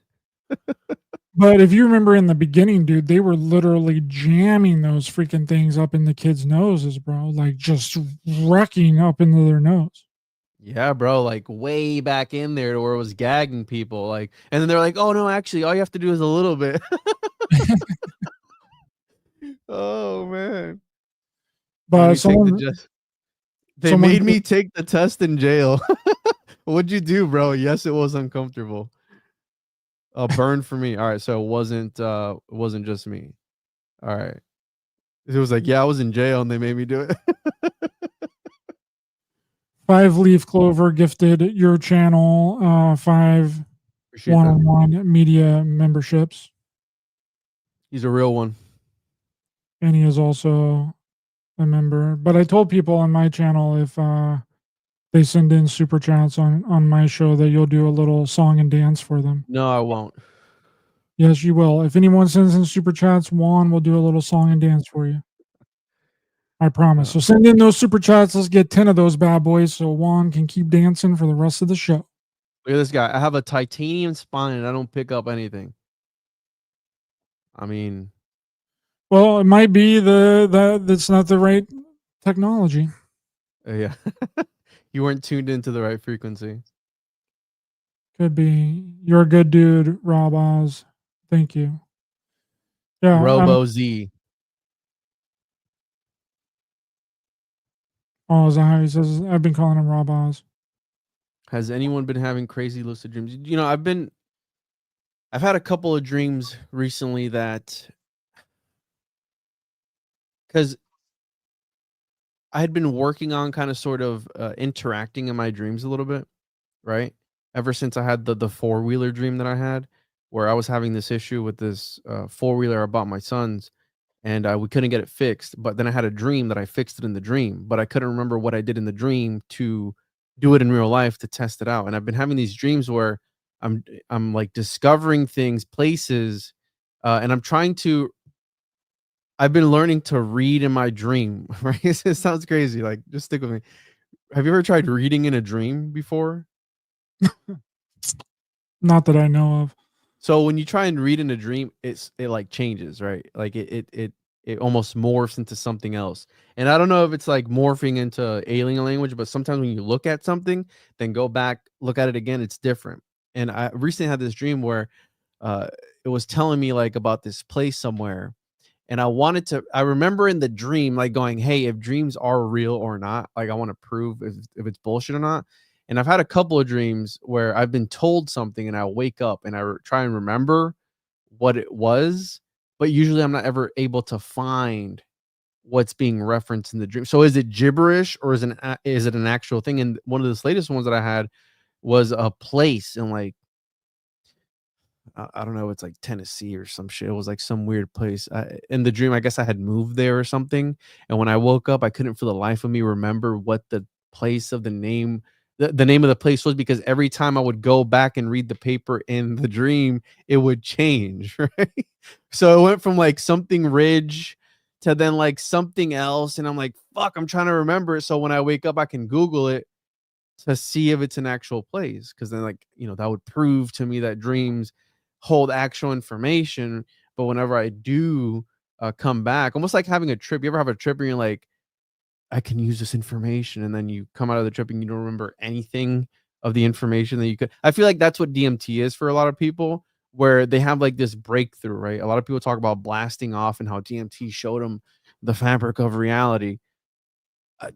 But if you remember in the beginning, dude, they were literally jamming those freaking things up in the kids' noses, bro. Like just wrecking up into their nose. Yeah, bro, like way back in there to where it was gagging people, like, and then they're like, "Oh no, actually, all you have to do is a little bit." Oh man, let But me take the someone, just. They someone, made me take the test in jail. What'd you do, bro? Yes, it was uncomfortable. A burn for me. All right, so it wasn't just me. All right, it was like, yeah, I was in jail and they made me do it. 5 Leaf Clover gifted your channel 5 Appreciate that. one-on-one media memberships. He's a real one. And he is also a member. But I told people on my channel if they send in super chats on my show that you'll do a little song and dance for them. No, I won't. Yes, you will. If anyone sends in super chats, Juan will do a little song and dance for you. I promise. So send in those super chats. Let's get 10 of those bad boys so Juan can keep dancing for the rest of the show. Look at this guy. I have a titanium spine and I don't pick up anything. I mean, Well, it might be that's not the right technology. yeah. You weren't tuned into the right frequency. Could be. You're a good dude, Rob Oz. Thank you. Yeah. Robo Z. Oh, is that how he says? I've been calling him Rob Oz. Has anyone been having crazy lucid dreams? I've had a couple of dreams recently that, because I had been working on kind of sort of interacting in my dreams a little bit, right? Ever since I had the four-wheeler dream that I had, where I was having this issue with this four-wheeler I bought my son's, and we couldn't get it fixed. But then I had a dream that I fixed it in the dream, but I couldn't remember what I did in the dream to do it in real life to test it out. And I've been having these dreams where I'm like discovering things, places, and I've been learning to read in my dream, right? It sounds crazy. Like, just stick with me. Have you ever tried reading in a dream before? Not that I know of. So when you try and read in a dream, it like changes, right? Like it almost morphs into something else. And I don't know if it's like morphing into alien language, but sometimes when you look at something, then go back, look at it again, it's different. And I recently had this dream where uh it was telling me like about this place somewhere, and I remember in the dream like going, hey, if dreams are real or not, like I want to prove if it's bullshit or not. And I've had a couple of dreams where I've been told something and I wake up and try and remember what it was, but usually I'm not ever able to find what's being referenced in the dream. So is it gibberish or is it an actual thing? And one of the latest ones that I had was a place in like I don't know, it's like Tennessee or some shit. It was like some weird place. In the dream, I guess I had moved there or something. And when I woke up, I couldn't for the life of me remember what the place of the name of the place was, because every time I would go back and read the paper in the dream, it would change, right? So it went from like something ridge to then like something else. And I'm like, fuck, I'm trying to remember it. So when I wake up, I can Google it to see if it's an actual place. Cause then, like, that would prove to me that dreams hold actual information. But whenever I do come back, almost like having a trip, you ever have a trip and you're like, I can use this information, and then you come out of the trip and you don't remember anything of the information that you could. I feel like that's what DMT is for a lot of people, where they have like this breakthrough, right? A lot of people talk about blasting off and how DMT showed them the fabric of reality.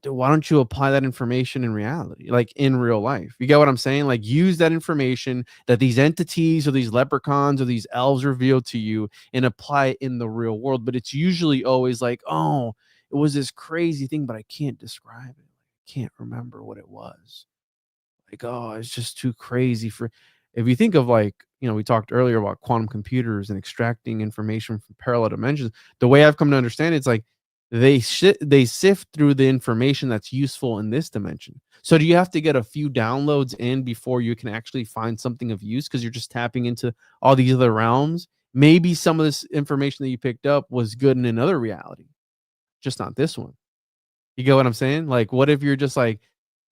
Why don't you apply that information in reality, like in real life? You get what I'm saying? Like, use that information that these entities or these leprechauns or these elves reveal to you and apply it in the real world. But it's usually always like, oh, it was this crazy thing, but I can't describe it. I can't remember what it was. Like, oh, it's just too crazy for. If you think of like, we talked earlier about quantum computers and extracting information from parallel dimensions. The way I've come to understand it's like they sift through the information that's useful in this dimension. So do you have to get a few downloads in before you can actually find something of use, because you're just tapping into all these other realms? Maybe some of this information that you picked up was good in another reality, just not this one. You get what I'm saying? Like, what if you're just like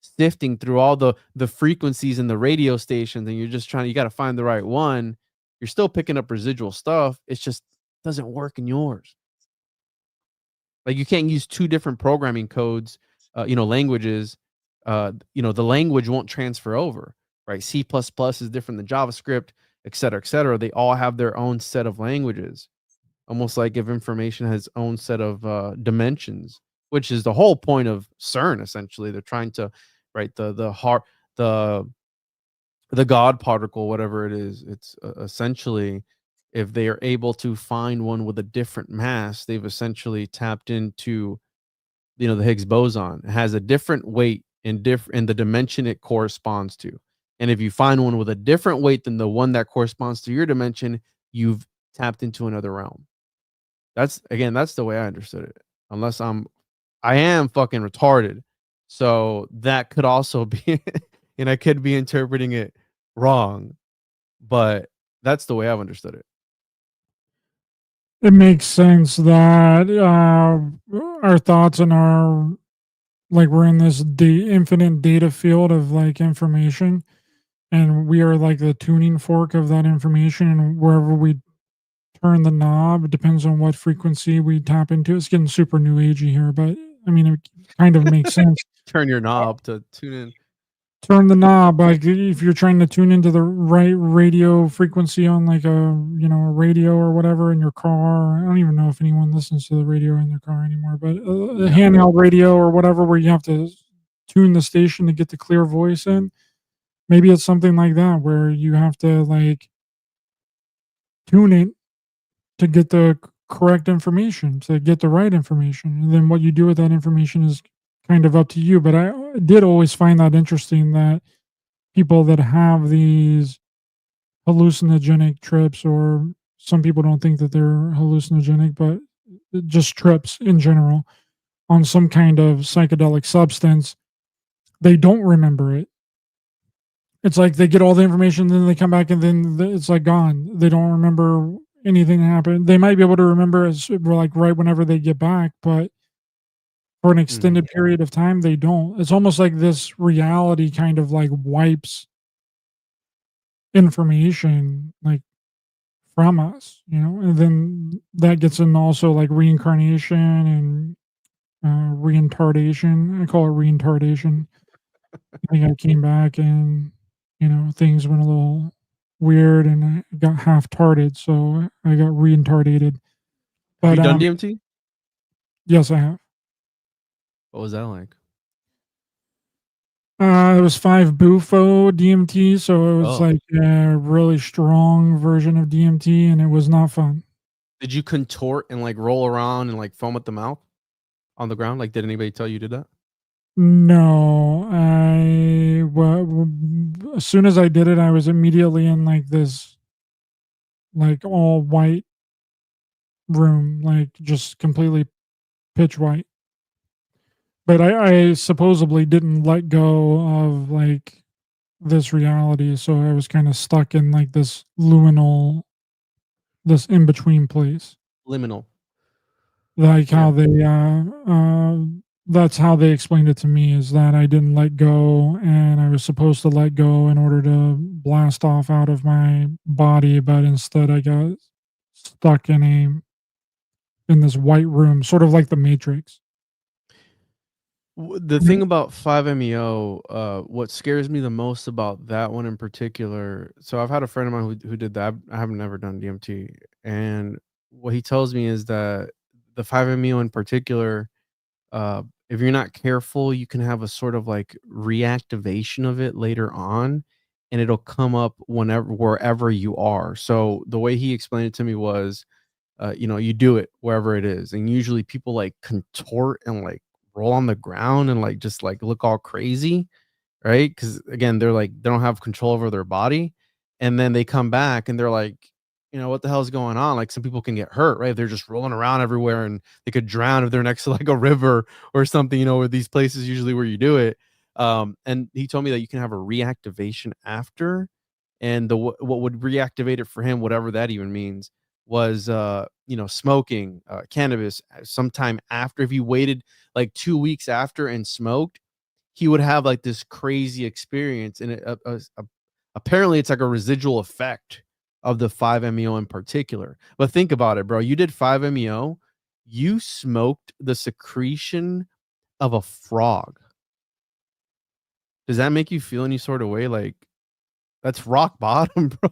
sifting through all the frequencies in the radio stations, and you're just you got to find the right one. You're still picking up residual stuff. It's just doesn't work in yours. Like, you can't use two different programming codes, languages. The language won't transfer over, right? C++ is different than JavaScript, et cetera, et cetera. They all have their own set of languages. Almost like if information has its own set of dimensions, which is the whole point of CERN. Essentially, they're trying to, right, the heart, the God particle, whatever it is. It's essentially, if they are able to find one with a different mass, they've essentially tapped into, the Higgs boson. It has a different weight in the dimension it corresponds to. And if you find one with a different weight than the one that corresponds to your dimension, you've tapped into another realm. That's the way I understood it. Unless I am fucking retarded. So that could also be, and I could be interpreting it wrong, but that's the way I've understood it. It makes sense that our thoughts and our, like, we're in this infinite data field of like information, and we are like the tuning fork of that information, and wherever we turn the knob, it depends on what frequency we tap into. It's getting super new agey here, but I mean, it kind of makes sense. Turn your knob to tune in. Turn the knob, like if you're trying to tune into the right radio frequency on like a radio or whatever in your car. I don't even know if anyone listens to the radio in their car anymore, but a handheld radio or whatever, where you have to tune the station to get the clear voice in. Maybe it's something like that, where you have to like tune it to get the correct information, to get the right information. And then what you do with that information is kind of up to you. But I did always find that interesting, that people that have these hallucinogenic trips, or some people don't think that they're hallucinogenic, but just trips in general on some kind of psychedelic substance, they don't remember it. It's like they get all the information, then they come back, and then it's like gone. They don't remember anything that happened. They might be able to remember as like right whenever they get back, but for an extended period of time, they don't. It's almost like this reality kind of like wipes information. Like, from us, and then that gets into also like reincarnation and reintardation. I call it reintardation. I think I came back and things went a little weird and I got half tarded, so I got reintardated. Have But you done DMT? yes, I have. What was that like? It was 5 Bufo DMT, so it was Oh, like a really strong version of DMT, and it was not fun. did you contort and like roll around and like foam at the mouth on the ground? Like, did anybody tell you did that? No, as soon as I did it, I was immediately in like this like all white room, like just completely pitch white. But I supposedly didn't let go of like this reality, so I was kind of stuck in like this in between place. Liminal. Like Yeah. how that's how they explained it to me, is that I didn't let go and I was supposed to let go in order to blast off out of my body, but instead I got stuck in this white room, sort of like the Matrix. The thing about 5-MeO, what scares me the most about that one in particular. So I've had a friend of mine who did that. I have never done DMT, and what he tells me is that the 5-MeO in particular, if you're not careful, you can have a sort of like reactivation of it later on, and it'll come up wherever you are. So the way he explained it to me was, you do it wherever it is, and usually people like contort and like roll on the ground and like just like look all crazy, right? Because again, they don't have control over their body, and then they come back and they're like, what the hell is going on? Like some people can get hurt, right? They're just rolling around everywhere, and they could drown if they're next to like a river or something. Where these places usually where you do it. And he told me that you can have a reactivation after, and what would reactivate it for him, whatever that even means, was smoking cannabis sometime after. If he waited like 2 weeks after and smoked, he would have like this crazy experience, and apparently it's like a residual effect of the 5-MeO in particular. But think about it, bro. You did 5-MeO, you smoked the secretion of a frog. Does that make you feel any sort of way? Like, that's rock bottom, bro.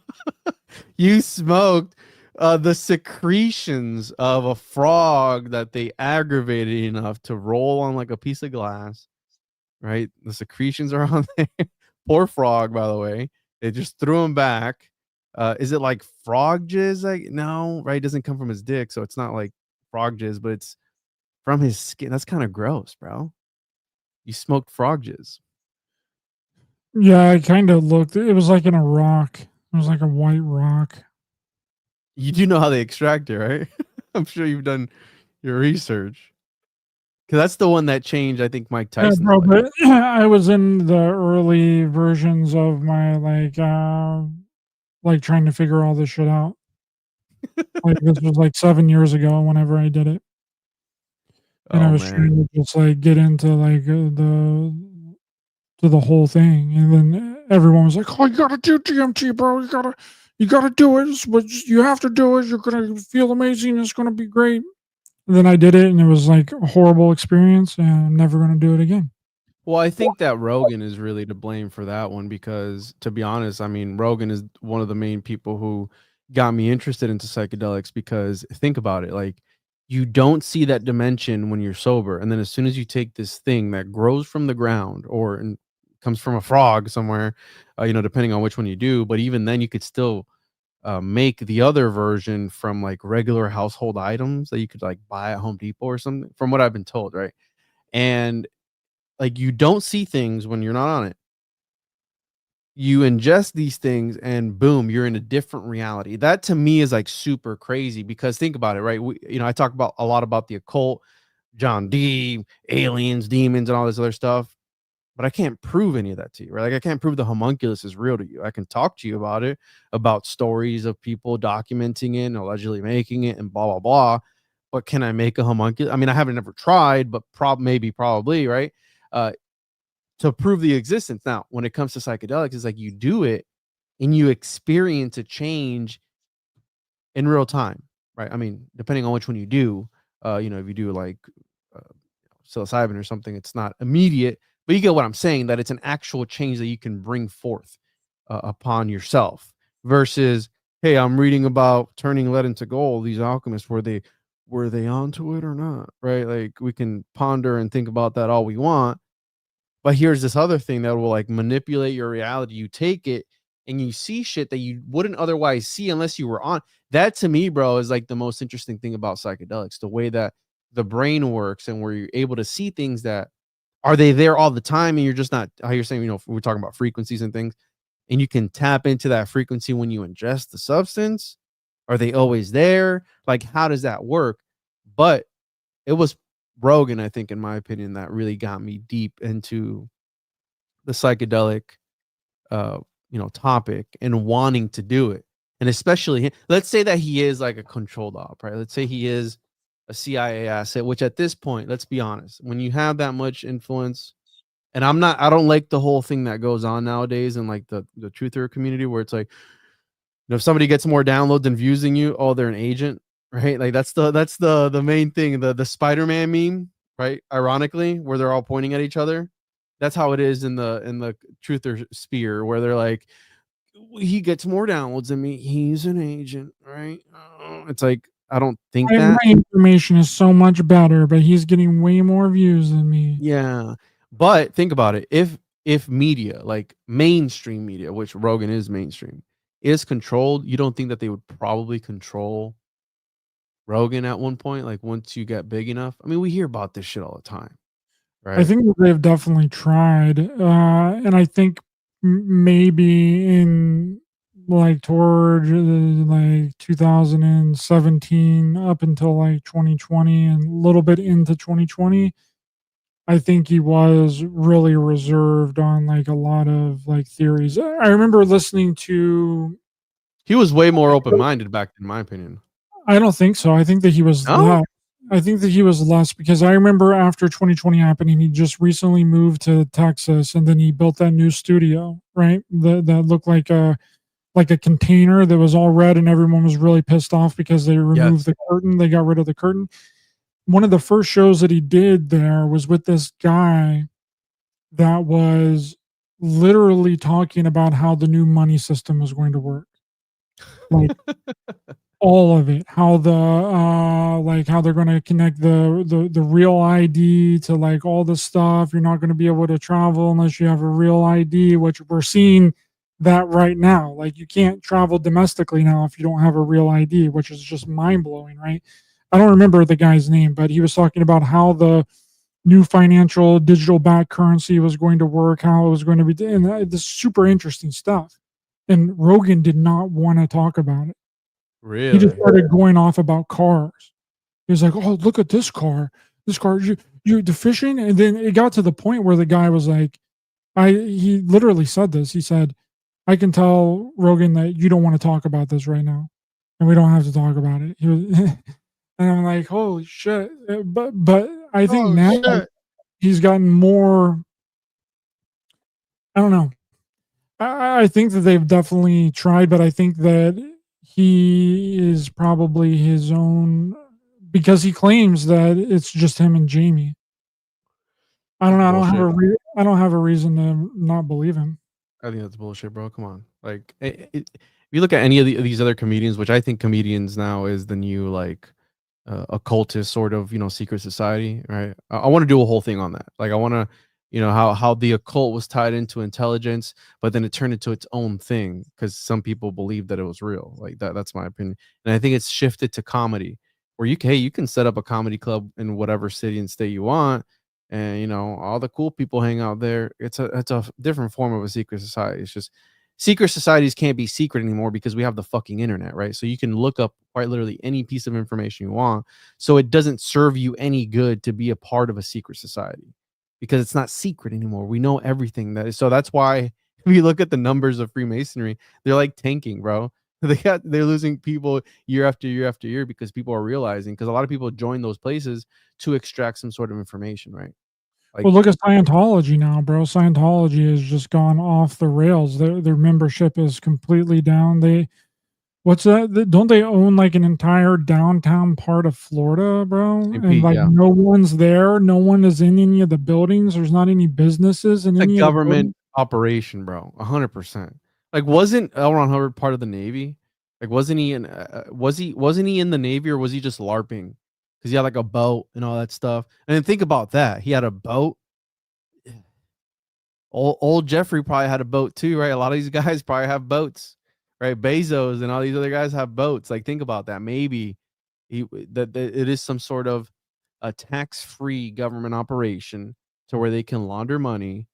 You smoked the secretions of a frog that they aggravated enough to roll on like a piece of glass, right? The secretions are on there. Poor frog, by the way. They just threw him back. Is it like frog jizz? Like, no, right? It doesn't come from his dick, so it's not like frog jizz, but it's from his skin. That's kind of gross, bro. You smoked frog jizz. Yeah, I kind of looked. It was like in a rock. It was like a white rock. You do know how they extract it, right? I'm sure you've done your research. Because that's the one that changed, I think, Mike Yeah, Tyson's bro, life. but I was in the early versions of my like trying to figure all this shit out. Like this was like 7 years ago whenever I did it. And I Oh, was man. trying to just like get into like the whole thing, and then everyone was like, "Oh, you gotta do DMT, bro. You gotta do it. It's what you have to do it. You're gonna feel amazing. It's gonna be great." And then I did it, and it was like a horrible experience, and I'm never gonna do it again. Well, I think that Rogan is really to blame for that one because, to be honest, I mean, Rogan is one of the main people who got me interested into psychedelics because think about it, like you don't see that dimension when you're sober, and then as soon as you take this thing that grows from the ground or comes from a frog somewhere, depending on which one you do, but even then you could still make the other version from like regular household items that you could like buy at Home Depot or something, from what I've been told, right? And like you don't see things when you're not on it. You ingest these things and boom, you're in a different reality. That to me is like super crazy because think about it, right? I talk about a lot about the occult, John D, aliens, demons, and all this other stuff, but I can't prove any of that to you, right? Like I can't prove the homunculus is real to you. I can talk to you about it, about stories of people documenting it and allegedly making it and blah, blah, blah. But can I make a homunculus? I mean, I haven't ever tried, but probably, right? To prove the existence. Now, when it comes to psychedelics, it's like you do it and you experience a change in real time, right? I mean, depending on which one you do, you know, if you do like uh, psilocybin or something, it's not immediate, but you get what I'm saying, that it's an actual change that you can bring forth upon yourself versus, hey, I'm reading about turning lead into gold. These alchemists, were they onto it or not? Right? Like we can ponder and think about that all we want, but here's this other thing that will like manipulate your reality. You take it and you see shit that you wouldn't otherwise see unless you were on. That to me, bro, is like the most interesting thing about psychedelics, the way that the brain works and where you're able to see things that are they there all the time and you're just not, how you're saying, you know, we're talking about frequencies and things, and you can tap into that frequency when you ingest the substance. Are they always there? Like, how does that work? But it was Rogan, I think, in my opinion, that really got me deep into the psychedelic, uh, you know, topic and wanting to do it. And especially, let's say that he is like a controlled op, right? Let's say he is a CIA asset, which at this point, let's be honest, when you have that much influence, and I don't like the whole thing that goes on nowadays in like the truther community where it's like, you know, if somebody gets more downloads and views than you, oh, they're an agent, right? Like that's the main thing. The Spider-Man meme, right? Ironically, where they're all pointing at each other. That's how it is in the truther sphere, where they're like, he gets more downloads than me. He's an agent, right? It's like I don't think My that. information is so much better, but he's getting way more views than me. Yeah, but think about it. If media, like mainstream media, which Rogan is mainstream, is controlled, you don't think that they would probably control Rogan at one point? Like once you get big enough. I mean, we hear about this shit all the time, I right? think that they've definitely tried, and I think maybe in like toward like 2017 up until like 2020 and a little bit into 2020, I think he was really reserved on like a lot of like theories. I remember listening to. He was way more open minded back, in my opinion. I don't think so. I think that he was No, less. I think that he was less because I remember after 2020 happening, he just recently moved to Texas and then he built that new studio, right? That looked like a container that was all red and everyone was really pissed off because they removed yes, the curtain. They got rid of the curtain. One of the first shows that he did there was with this guy that was literally talking about how the new money system was going to work. Like all of it, how the like how they're going to connect the real ID to like all the stuff. You're not going to be able to travel unless you have a real ID, which we're seeing that right now. Like you can't travel domestically now if you don't have a real ID, which is just mind-blowing, right? I don't remember the guy's name, but he was talking about how the new financial digital backed currency was going to work, how it was going to be, and this super interesting stuff. And Rogan did not want to talk about it. He just really. started going off about cars. He was like, "Oh, look at this car. This car, you're deficient." And then it got to the point where the guy was like, he literally said this. He said, "I can tell Rogan that you don't want to talk about this right now, and we don't have to talk about it." He was, and I'm like, "Holy shit!" But I think Oh now shit. he's gotten more. I don't know. I think that they've definitely tried, but I think that he is probably his own because he claims that it's just him and Jamie. I don't That's know. bullshit. I don't have a reason to not believe him. I think that's bullshit, bro. Come on. Like, if you look at any of these other comedians, which I think comedians now is the new like occultist sort of, you know, secret society, right? I want to do a whole thing on that. Like, I want to, you know, how the occult was tied into intelligence, but then it turned into its own thing because some people believed that it was real. Like that. That's my opinion, and I think it's shifted to comedy, where you can set up a comedy club in whatever city and state you want, and you know all the cool people hang out there. It's a different form of a secret society. It's just secret societies can't be secret anymore because we have the fucking internet, right? So you can look up quite literally any piece of information you want. So it doesn't serve you any good to be a part of a secret society because it's not secret anymore. We know everything that is. So that's why if you look at the numbers of Freemasonry, they're like tanking, bro. They're losing people year after year after year because people are realizing, because a lot of people join those places to extract some sort of information, right? Like, Well, look at Scientology now, bro. Scientology has just gone off the rails. Their membership is completely down. What's that? Don't they own like an entire downtown part of Florida, bro? St. And Pete, like yeah. no one's there. No one is in any of the buildings. There's not any businesses in It's a any of the buildings. government operation, bro. 100%. Like, wasn't L. Ron Hubbard part of the Navy? Like, wasn't he in? Wasn't he in the Navy, or was he just LARPing? Because he had like a boat and all that stuff. And then think about that. He had a boat. Old Jeffrey probably had a boat too, right? A lot of these guys probably have boats, right? Bezos and all these other guys have boats. Like, think about that. Maybe that it is some sort of a tax-free government operation to where they can launder money,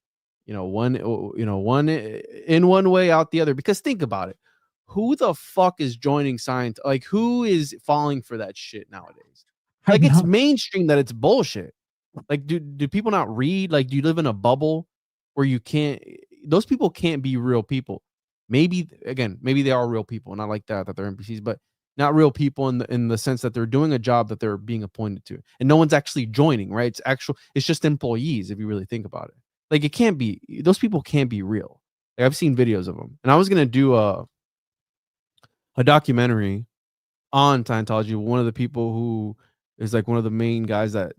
one in one way, out the other. Because think about it. Who the fuck is joining science? Like, who is falling for that shit nowadays? I Like, it's know. mainstream that it's bullshit. Like, do people not read? Like, do you live in a bubble where you can't? Those people can't be real people. Maybe again, maybe they are real people, not like that they're NPCs, but not real people in the sense that they're doing a job that they're being appointed to, and no one's actually joining. Right? It's just employees if you really think about it. Like, it can't be. Those people can't be real. Like, I've seen videos of them, and I was gonna do a documentary on Scientology. One of the people who is like one of the main guys that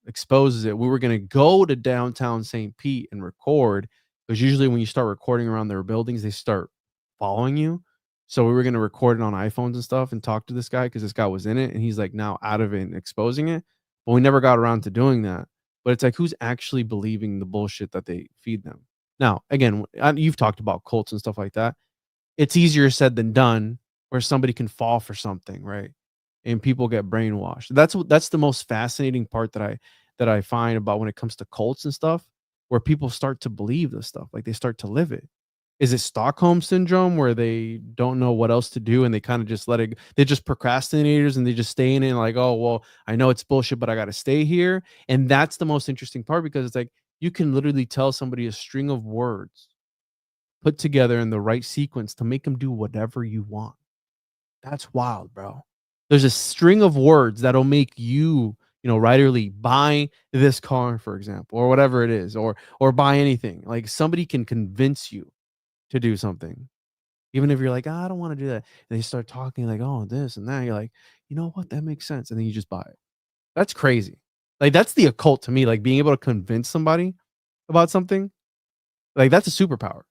exposes it. We were gonna go to downtown St. Pete and record, because usually when you start recording around their buildings, they start following you. So we were gonna record it on iPhones and stuff and talk to this guy, because this guy was in it and he's like now out of it and exposing it. But we never got around to doing that. But it's like, who's actually believing the bullshit that they feed them? Now, again, you've talked about cults and stuff like that. It's easier said than done, where somebody can fall for something, right? And people get brainwashed. That's the most fascinating part that I find about when it comes to cults and stuff, where people start to believe this stuff, like they start to live it. Is it Stockholm syndrome, where they don't know what else to do and they kind of just let it? They're just procrastinators and they just stay in it, like, oh well, I know it's bullshit, but I got to stay here. And that's the most interesting part, because it's like you can literally tell somebody a string of words put together in the right sequence to make them do whatever you want. That's wild, bro. There's a string of words that'll make you, Ryder Lee, buy this car, for example, or whatever it is, or buy anything. Like, somebody can convince you to do something, even if you're like, I don't want to do that. And they start talking like, oh, this and that. You're like, you know what? That makes sense. And then you just buy it. That's crazy. Like, that's the occult to me. Like, being able to convince somebody about something, like, that's a superpower.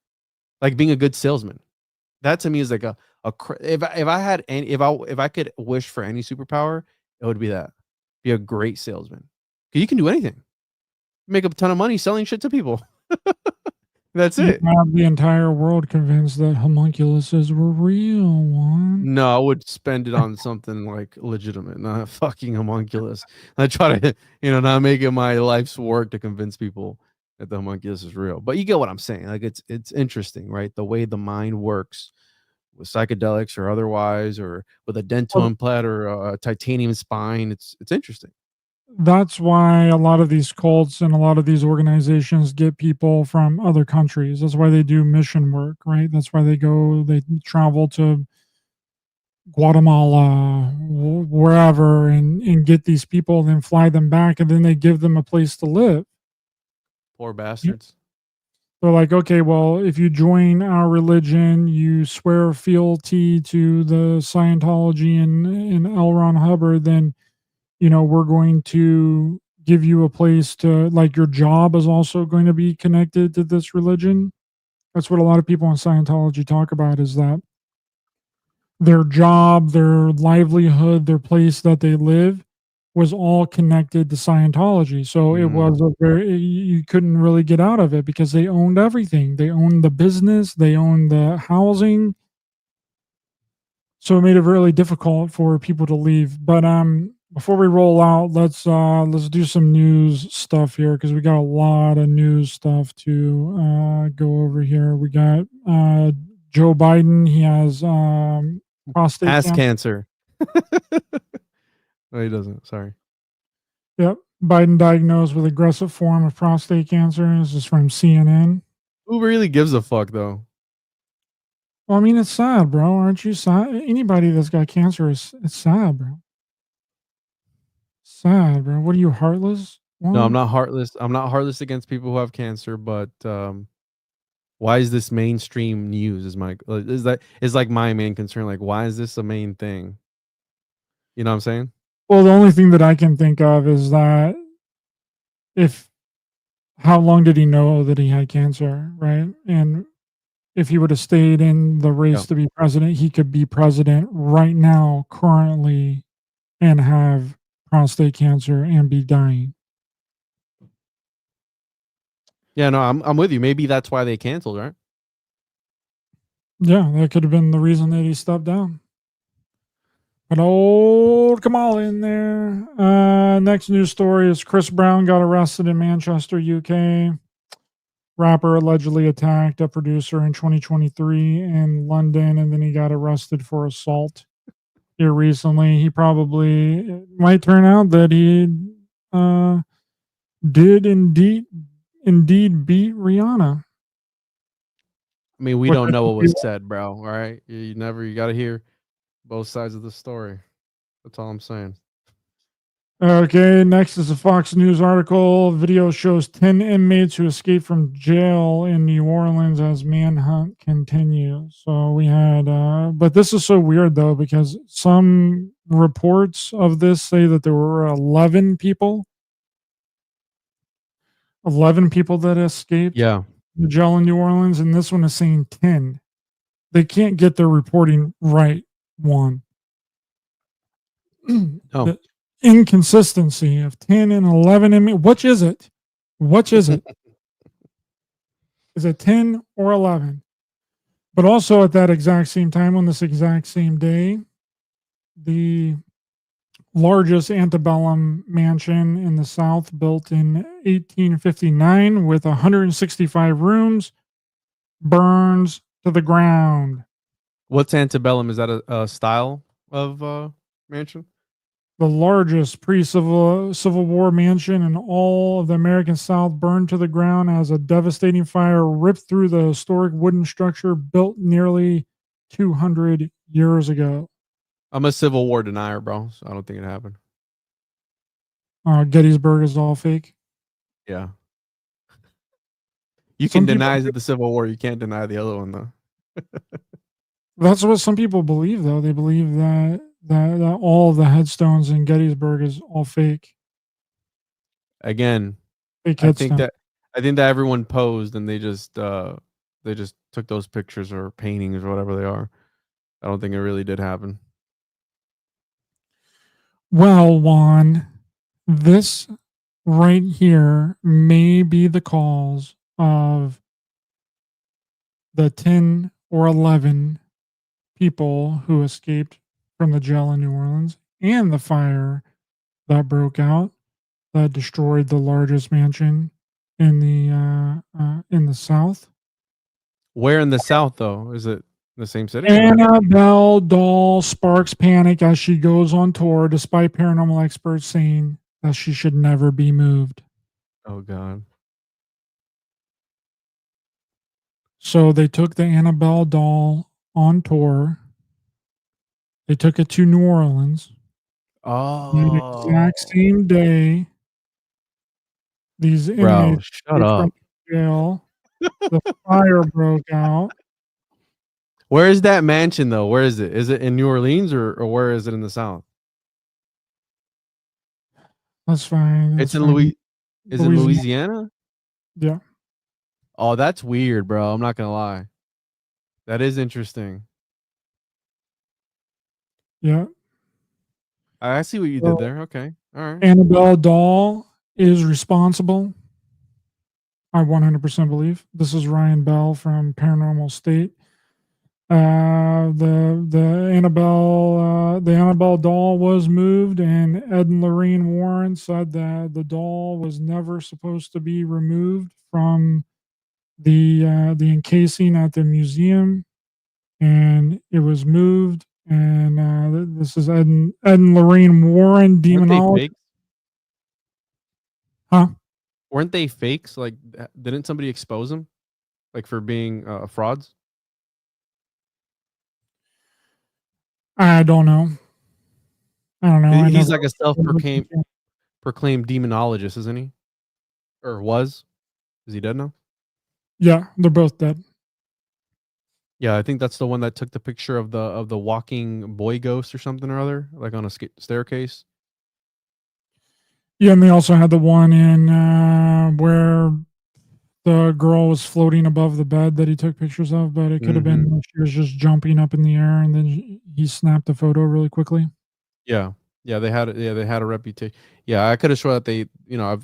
Like, being a good salesman. That to me is like if I had any, if I could wish for any superpower, it would be that. Be a great salesman. 'Cause you can do anything. Make a ton of money selling shit to people. That's You it. have the entire world convinced that homunculuses were real. One. No, I would spend it on something like legitimate, not a fucking homunculus. I try to, not make it my life's work to convince people that the homunculus is real. But you get what I'm saying. Like, it's interesting, right? The way the mind works with psychedelics or otherwise, or with a dental Well, implant or a titanium spine. It's interesting. that's why a lot of these cults and a lot of these organizations get people from other countries. That's why they do mission work, right? That's why they travel to Guatemala, wherever, and get these people, then fly them back, and then they give them a place to live. Poor Yeah. bastards. They're like, okay, well, if you join our religion, you swear fealty to the Scientology and L. Ron Hubbard, then we're going to give you a place to, like, your job is also going to be connected to this religion. That's what a lot of people in Scientology talk about, is that their job, their livelihood, their place that they live was all connected to Scientology. So it Mm. was a very, you couldn't really get out of it because they owned everything. They owned the business, they owned the housing. So it made it really difficult for people to leave. But before we roll out, let's do some news stuff here, because we got a lot of news stuff to go over here. We got Joe Biden. He has prostate Ass cancer. cancer. No, he doesn't. Sorry. Yep. Biden diagnosed with aggressive form of prostate cancer. This is from CNN. Who really gives a fuck, though? Well, I mean, it's sad, bro. Aren't you sad? Anybody that's got cancer it's sad, bro. Sad, bro. What are you, heartless? No, I'm What? not heartless. I'm not heartless against people who have cancer, but Why is this mainstream news? Is like my main concern. Like, why is this a main thing? You know what I'm saying? Well, the only thing that I can think of is that if how long did he know that he had cancer, right? And if he would have stayed in the Yeah. race to be president, he could be president right now, currently, and have prostate cancer and be dying. Yeah, no, I'm with you. Maybe that's why they canceled, right? Yeah, that could have been the reason that he stepped down. But old Kamal in there. Next news story is Chris Brown got arrested in Manchester, UK. Rapper allegedly attacked a producer in 2023 in London, and then he got arrested for assault here recently. He probably it might turn out that he did indeed beat Rihanna. I mean, we Which don't I know think what was said, bro. All right, you got to hear both sides of the story. That's all I'm saying. Okay, next is a Fox News article. Video shows 10 inmates who escaped from jail in New Orleans as manhunt continues. So we had, but this is so weird though, because some reports of this say that there were 11 people that escaped Yeah. the jail in New Orleans, and this one is saying 10. They can't get their reporting right, one. Oh. The inconsistency of 10 and 11 inmates. Which is it? Which is it? Is it 10 or 11? But also at that exact same time, on this exact same day, the largest antebellum mansion in the South, built in 1859 with 165 rooms, burns to the ground. What's antebellum? Is that a style of mansion? The largest pre-Civil War mansion in all of the American South burned to the ground as a devastating fire ripped through the historic wooden structure built nearly 200 years ago. I'm a Civil War denier, bro. So I don't think it happened. Gettysburg is all fake. Yeah. You Some can people, deny the Civil War. You can't deny the other one, though. that's what some people believe, though. They believe that all of the headstones in Gettysburg is all fake. Again, Fake I think headstone. that everyone posed and they just took those pictures or paintings or whatever they are. I don't think it really did happen. Well, Juan, this right here may be the cause of the 10 or 11 people who escaped from the jail in New Orleans and the fire that broke out that destroyed the largest mansion in the South. Where in the South, though? Is it the same city? Annabelle Doll sparks panic as she goes on tour, despite paranormal experts saying that she should never be moved. Oh God. So they took the Annabelle Doll on tour. They took it to New Orleans. The Oh, exact same day, these bro, inmates shut escaped from up. jail. The fire broke out. Where is that mansion though? Where is it? Is it in New Orleans or where is it in the South? That's fine. It's That's in fine. Is it Louisiana. Louisiana? Yeah. Oh, that's weird, bro. I'm not gonna lie. That is interesting. Yeah. I see what you did So there. Okay. All right. Annabelle Doll is responsible. I 100% believe. This is Ryan Bell from Paranormal State. The Annabelle doll was moved, and Ed and Lorraine Warren said that the doll was never supposed to be removed from the encasing at the museum, and it was moved. And this is Ed and Lorraine Warren, Weren't they demonologist. fakes? Huh? Weren't they fakes? Like, didn't somebody expose them, like for being frauds? I don't know. I don't know. I He's never. like a self-proclaimed demonologist, isn't he? Or was? Is he dead now? Yeah, they're both dead. Yeah, I think that's the one that took the picture of the walking boy ghost or something or other, like on a staircase. Yeah, and they also had the one in where the girl was floating above the bed that he took pictures of, but it could have Mm-hmm. been like she was just jumping up in the air and then he snapped a photo really quickly. Yeah, yeah, they had a reputation. Yeah, I could have sworn that they,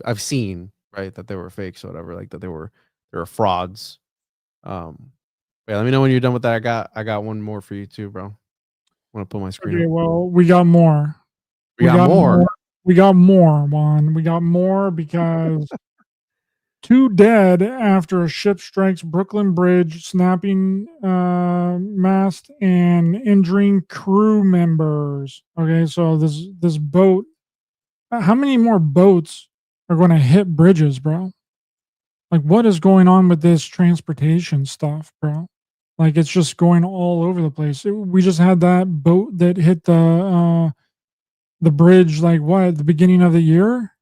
I've seen right that they were fakes or whatever, like that they were frauds. Yeah, let me know when you're done with that. I got one more for you too, bro. I want to put my screen Okay, up. well, we got more. We We got got more. more. We got more, Juan. We got more because two dead after a ship strikes Brooklyn Bridge, snapping mast and injuring crew members. Okay, so this boat. How many more boats are going to hit bridges, bro? Like, what is going on with this transportation stuff, bro? Like, it's just going all over the place. We just had that boat that hit the bridge. Like, what, at the beginning of the year?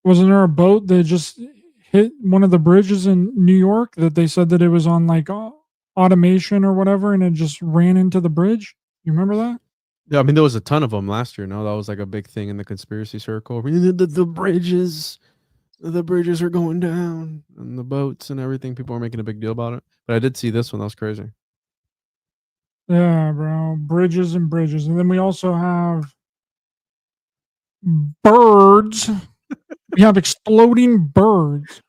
Wasn't there a boat that just hit one of the bridges in New York that they said that it was on like automation or whatever, and it just ran into the bridge? You remember that? Yeah, I mean there was a ton of them last year. No, that was like a big thing in the conspiracy circle. The bridges are going down, and the boats and everything. People are making a big deal about it. But I did see this one. That was crazy. Yeah, bro. Bridges and bridges. And then we also have birds. We have exploding birds.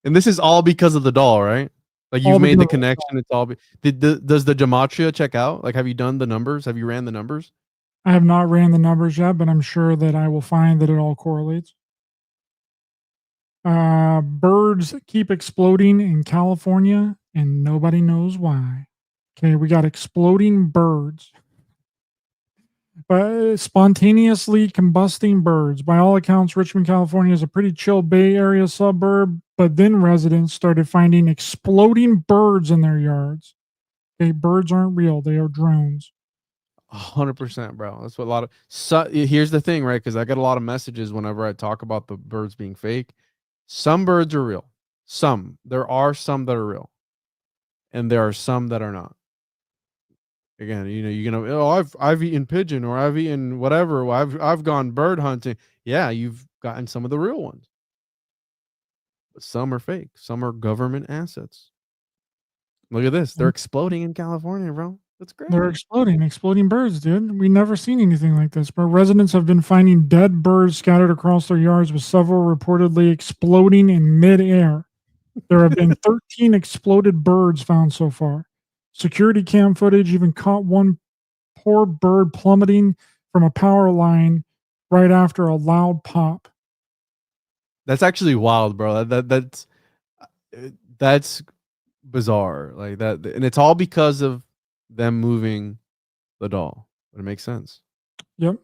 And this is all because of the doll, right? Like All you've made the because connection. It's all. Does the gematria check out? Like, have you done the numbers? Have you ran the numbers? I have not ran the numbers yet, but I'm sure that I will find that it all correlates. Birds keep exploding in California, and nobody knows why. Okay, we got exploding birds. Spontaneously combusting birds. By all accounts, Richmond, California is a pretty chill Bay Area suburb, but then residents started finding exploding birds in their yards. Okay, birds aren't real, they are drones. 100%, bro. That's what a lot of. So here's the thing, right? Because I get a lot of messages whenever I talk about the birds being fake. Some birds are real. There are some that are real, and there are some that are not. Again, you're gonna, oh, I've eaten pigeon or I've eaten whatever. Or I've gone bird hunting. Yeah, you've gotten some of the real ones, but some are fake. Some are government assets. Look at this. They're exploding in California, bro. That's They're crazy. exploding birds, dude. We never seen anything like this. But residents have been finding dead birds scattered across their yards, with several reportedly exploding in midair. There have been 13 exploded birds found so far. Security cam footage even caught one poor bird plummeting from a power line right after a loud pop. That's actually wild, bro. Uh, that's bizarre. Like that, and it's all because of them moving the doll. But it makes sense. Yep.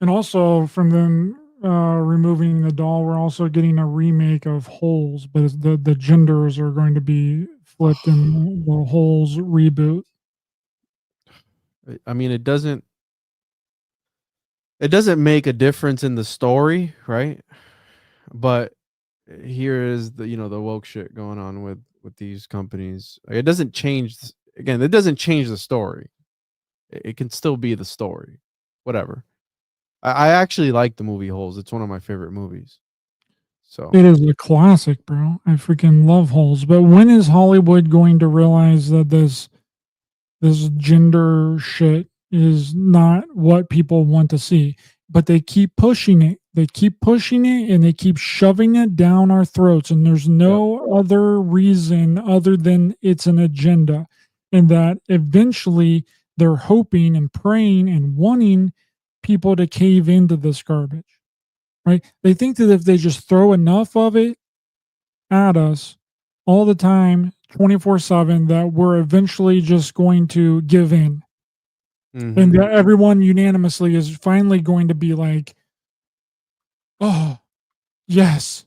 And also from them removing the doll, we're also getting a remake of Holes, but the genders are going to be flipped in the Holes reboot. I mean, it doesn't make a difference in the story, right? But here is the woke shit going on with these companies. Like, it doesn't change. Again, it doesn't change the story. It can still be the story, whatever. I actually like the movie Holes. It's one of my favorite movies. So It is a classic, bro. I freaking love Holes. But when is Hollywood going to realize that this gender shit is not what people want to see? But they keep pushing it. They keep pushing it and they keep shoving it down our throats. And there's yep. no other reason other than it's an agenda. And that eventually they're hoping and praying and wanting people to cave into this garbage, right? They think that if they just throw enough of it at us all the time, 24/7, that we're eventually just going to give in. And Mm-hmm. that everyone unanimously is finally going to be like, oh, yes,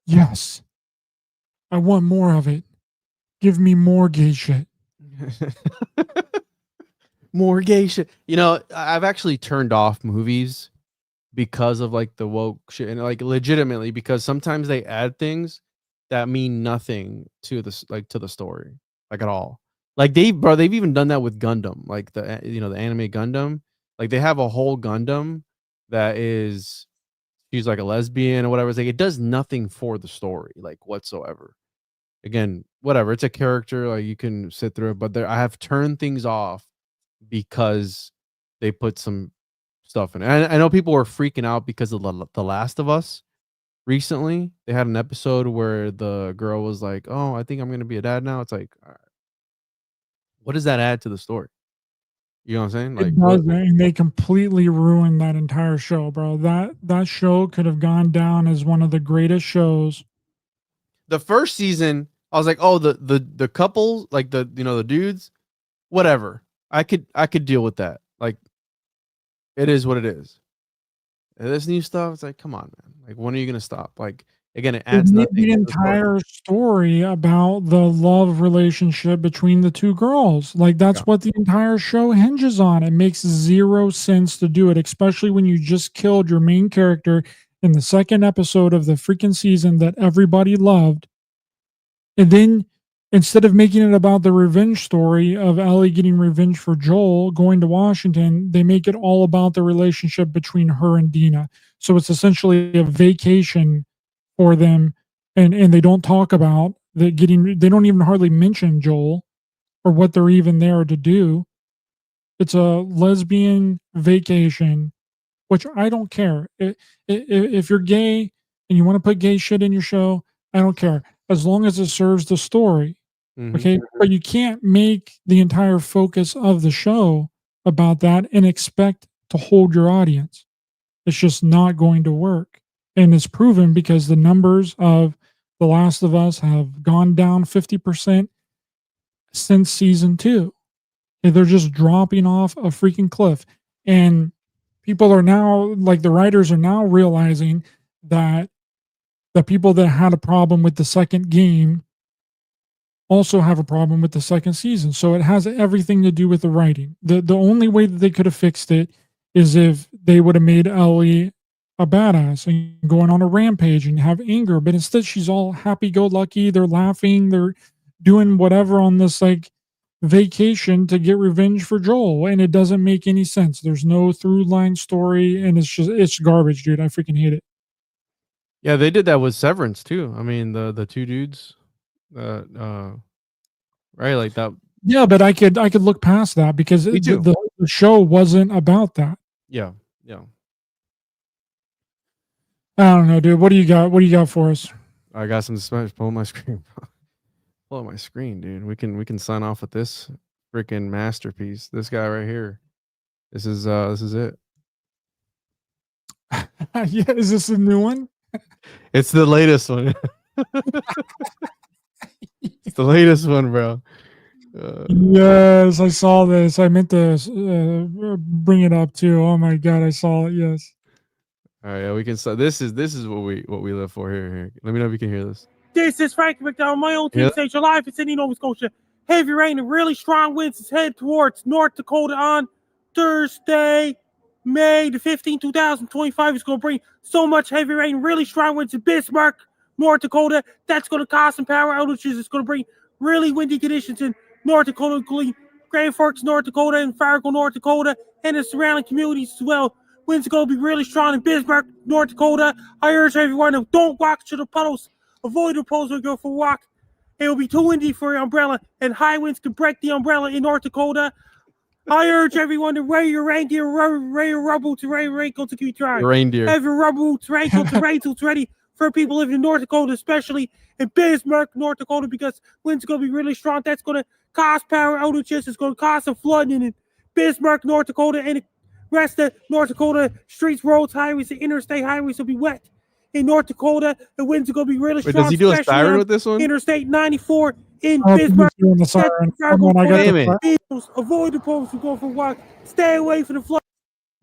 yes, I want more of it. Give me more gay shit. More gay shit. I've actually turned off movies because of like the woke shit and like legitimately because sometimes they add things that mean nothing to the story, like at all. Like they've even done that with Gundam, like the anime Gundam. Like they have a whole Gundam that is she's like a lesbian or whatever. It's like it does nothing for the story, like whatsoever. Again, whatever. It's a character, like you can sit through it, but I have turned things off because they put some stuff in it. I know people were freaking out because of the Last of Us. Recently, they had an episode where the girl was like, "Oh, I think I'm gonna be a dad now." It's like, all right, what does that add to the story? You know what I'm saying? Like, It doesn't, and they completely ruined that entire show, bro. That show could have gone down as one of the greatest shows. The first season, I was like, "Oh, the couples, like the dudes, whatever. I could deal with that. Like, it is what it is." And this new stuff, it's like, come on, man. Like, when are you gonna stop? Like, again, it It adds made nothing the to the story. entire story about the love relationship between the two girls. Like that's Yeah. what the entire show hinges on. It makes zero sense to do it, especially when you just killed your main character in the second episode of the freaking season that everybody loved. And then instead of making it about the revenge story of Ellie getting revenge for Joel going to Washington, they make it all about the relationship between her and Dina. So it's essentially a vacation for them, and they don't talk about the getting. They don't even hardly mention Joel or what they're even there to do. It's a lesbian vacation, which I don't care. If you're gay and you want to put gay shit in your show, I don't care as long as it serves the story. Mhm. Okay, but you can't make the entire focus of the show about that and expect to hold your audience. It's just not going to work. And it's proven because the numbers of The Last of Us have gone down 50% since season 2. And they're just dropping off a freaking cliff. And people are now, like the writers are now realizing that the people that had a problem with the second game also have a problem with the second season. So it has everything to do with the writing. The only way that they could have fixed it is if they would have made Ellie a badass and going on a rampage and have anger. But instead she's all happy go lucky. They're laughing, they're doing whatever on this like vacation to get revenge for Joel. And it doesn't make any sense. There's no through line story, and it's garbage, dude. I freaking hate it. Yeah, they did that with Severance too. I mean, the two dudes, right, like that. Yeah, but I could look past that because Me too. the show wasn't about that. Yeah. I don't know, dude. What do you got? What do you got for us? I got some smash. Pull my screen. Pull up my screen, dude. We can sign off with this freaking masterpiece. This guy right here. This is it. Yeah, is this a new one? It's the latest one. It's the latest one, bro. Yes, I saw this. I meant to bring it up too. Oh my god, I saw it. Yes. All right, yeah, we can. So this is what we live for here. Let me know if you can hear this. This is Frank McDowell, my own team station live in Sydney, Nova Scotia. Heavy rain and really strong winds is head towards North Dakota on Thursday, May the 15th, 2025. It's going to bring so much heavy rain, really strong winds in Bismarck, North Dakota. That's going to cause some power outages. It's going to bring really windy conditions in North Dakota, including Grand Forks, North Dakota, and Fargo, North Dakota, and the surrounding communities as well. Winds are going to be really strong in Bismarck, North Dakota. I urge everyone to don't walk to the puddles. Avoid the puddles or go for a walk. It will be too windy for your umbrella, and high winds can break the umbrella in North Dakota. I urge everyone to wear your reindeer, wear your rubber to wear your raincoat to keep dry. Reindeer. Have your rubber boots, raincoats, and raincoats ready for people living in North Dakota, especially in Bismarck, North Dakota, because winds are going to be really strong. That's going to cause power outages. It's going to cause some flooding in Bismarck, North Dakota, and the rest of North Dakota. Streets, roads, highways, and interstate highways will be wet. In North Dakota, the winds are going to be really strong. Wait, does he do a siren with this one? Interstate 94 in Oh, Bismarck. doing the siren. Come on, I got the Avoid the poles who go for a walk. Stay away from the flood.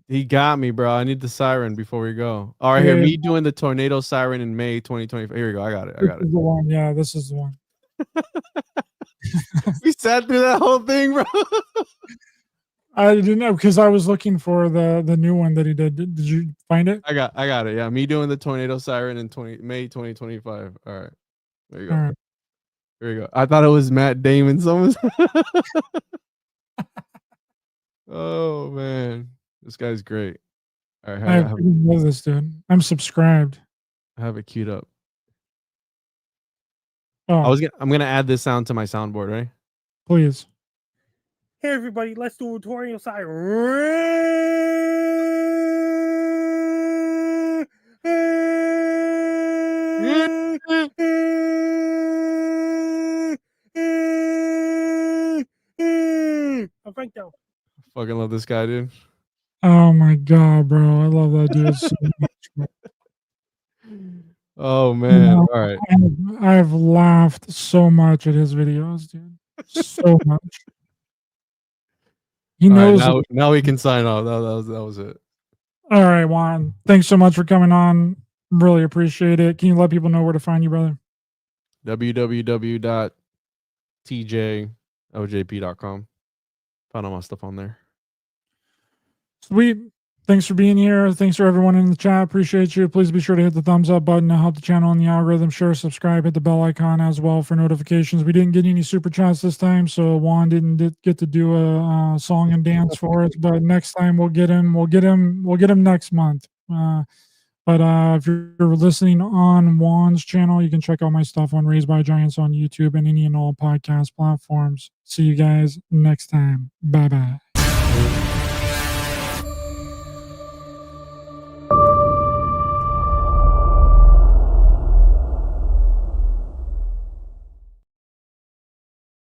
He got me, bro. I need the siren before we go. All right, here, me doing the tornado siren in May 2025. Here we go. I got it. This is the one. Yeah, this is the one. We sat through that whole thing, bro. I didn't know because I was looking for the new one that he did. Did you find it? I got it. Yeah, me doing the tornado siren in May 2025. All right. There you go. All right. There you go. I thought it was Matt Damon. Someone's. Oh man, this guy's great. All right, I love this dude. I'm subscribed. I have it queued up. Oh, I'm gonna add this sound to my soundboard, right? please. Hey everybody, let's do a tutorial side. I'm Frank down. Fucking love this guy, dude. Oh my god, bro. I love that dude so much. Oh man. All right. I've laughed so much at his videos, dude. So much. He All right, knows. now we can sign off. That was it. All right, Juan. Thanks so much for coming on. Really appreciate it. Can you let people know where to find you, brother? www.tjojp.com. Found all my stuff on there. Sweet. Thanks for being here. Thanks for everyone in the chat. Appreciate you. Please be sure to hit the thumbs up button to help the channel and the algorithm. Share, subscribe, hit the bell icon as well for notifications. We didn't get any super chats this time, so Juan didn't get to do a song and dance for us. But next time we'll get him. We'll get him next month. But if you're listening on Juan's channel, you can check out my stuff on Raised by Giants on YouTube and any and all podcast platforms. See you guys next time. Bye bye.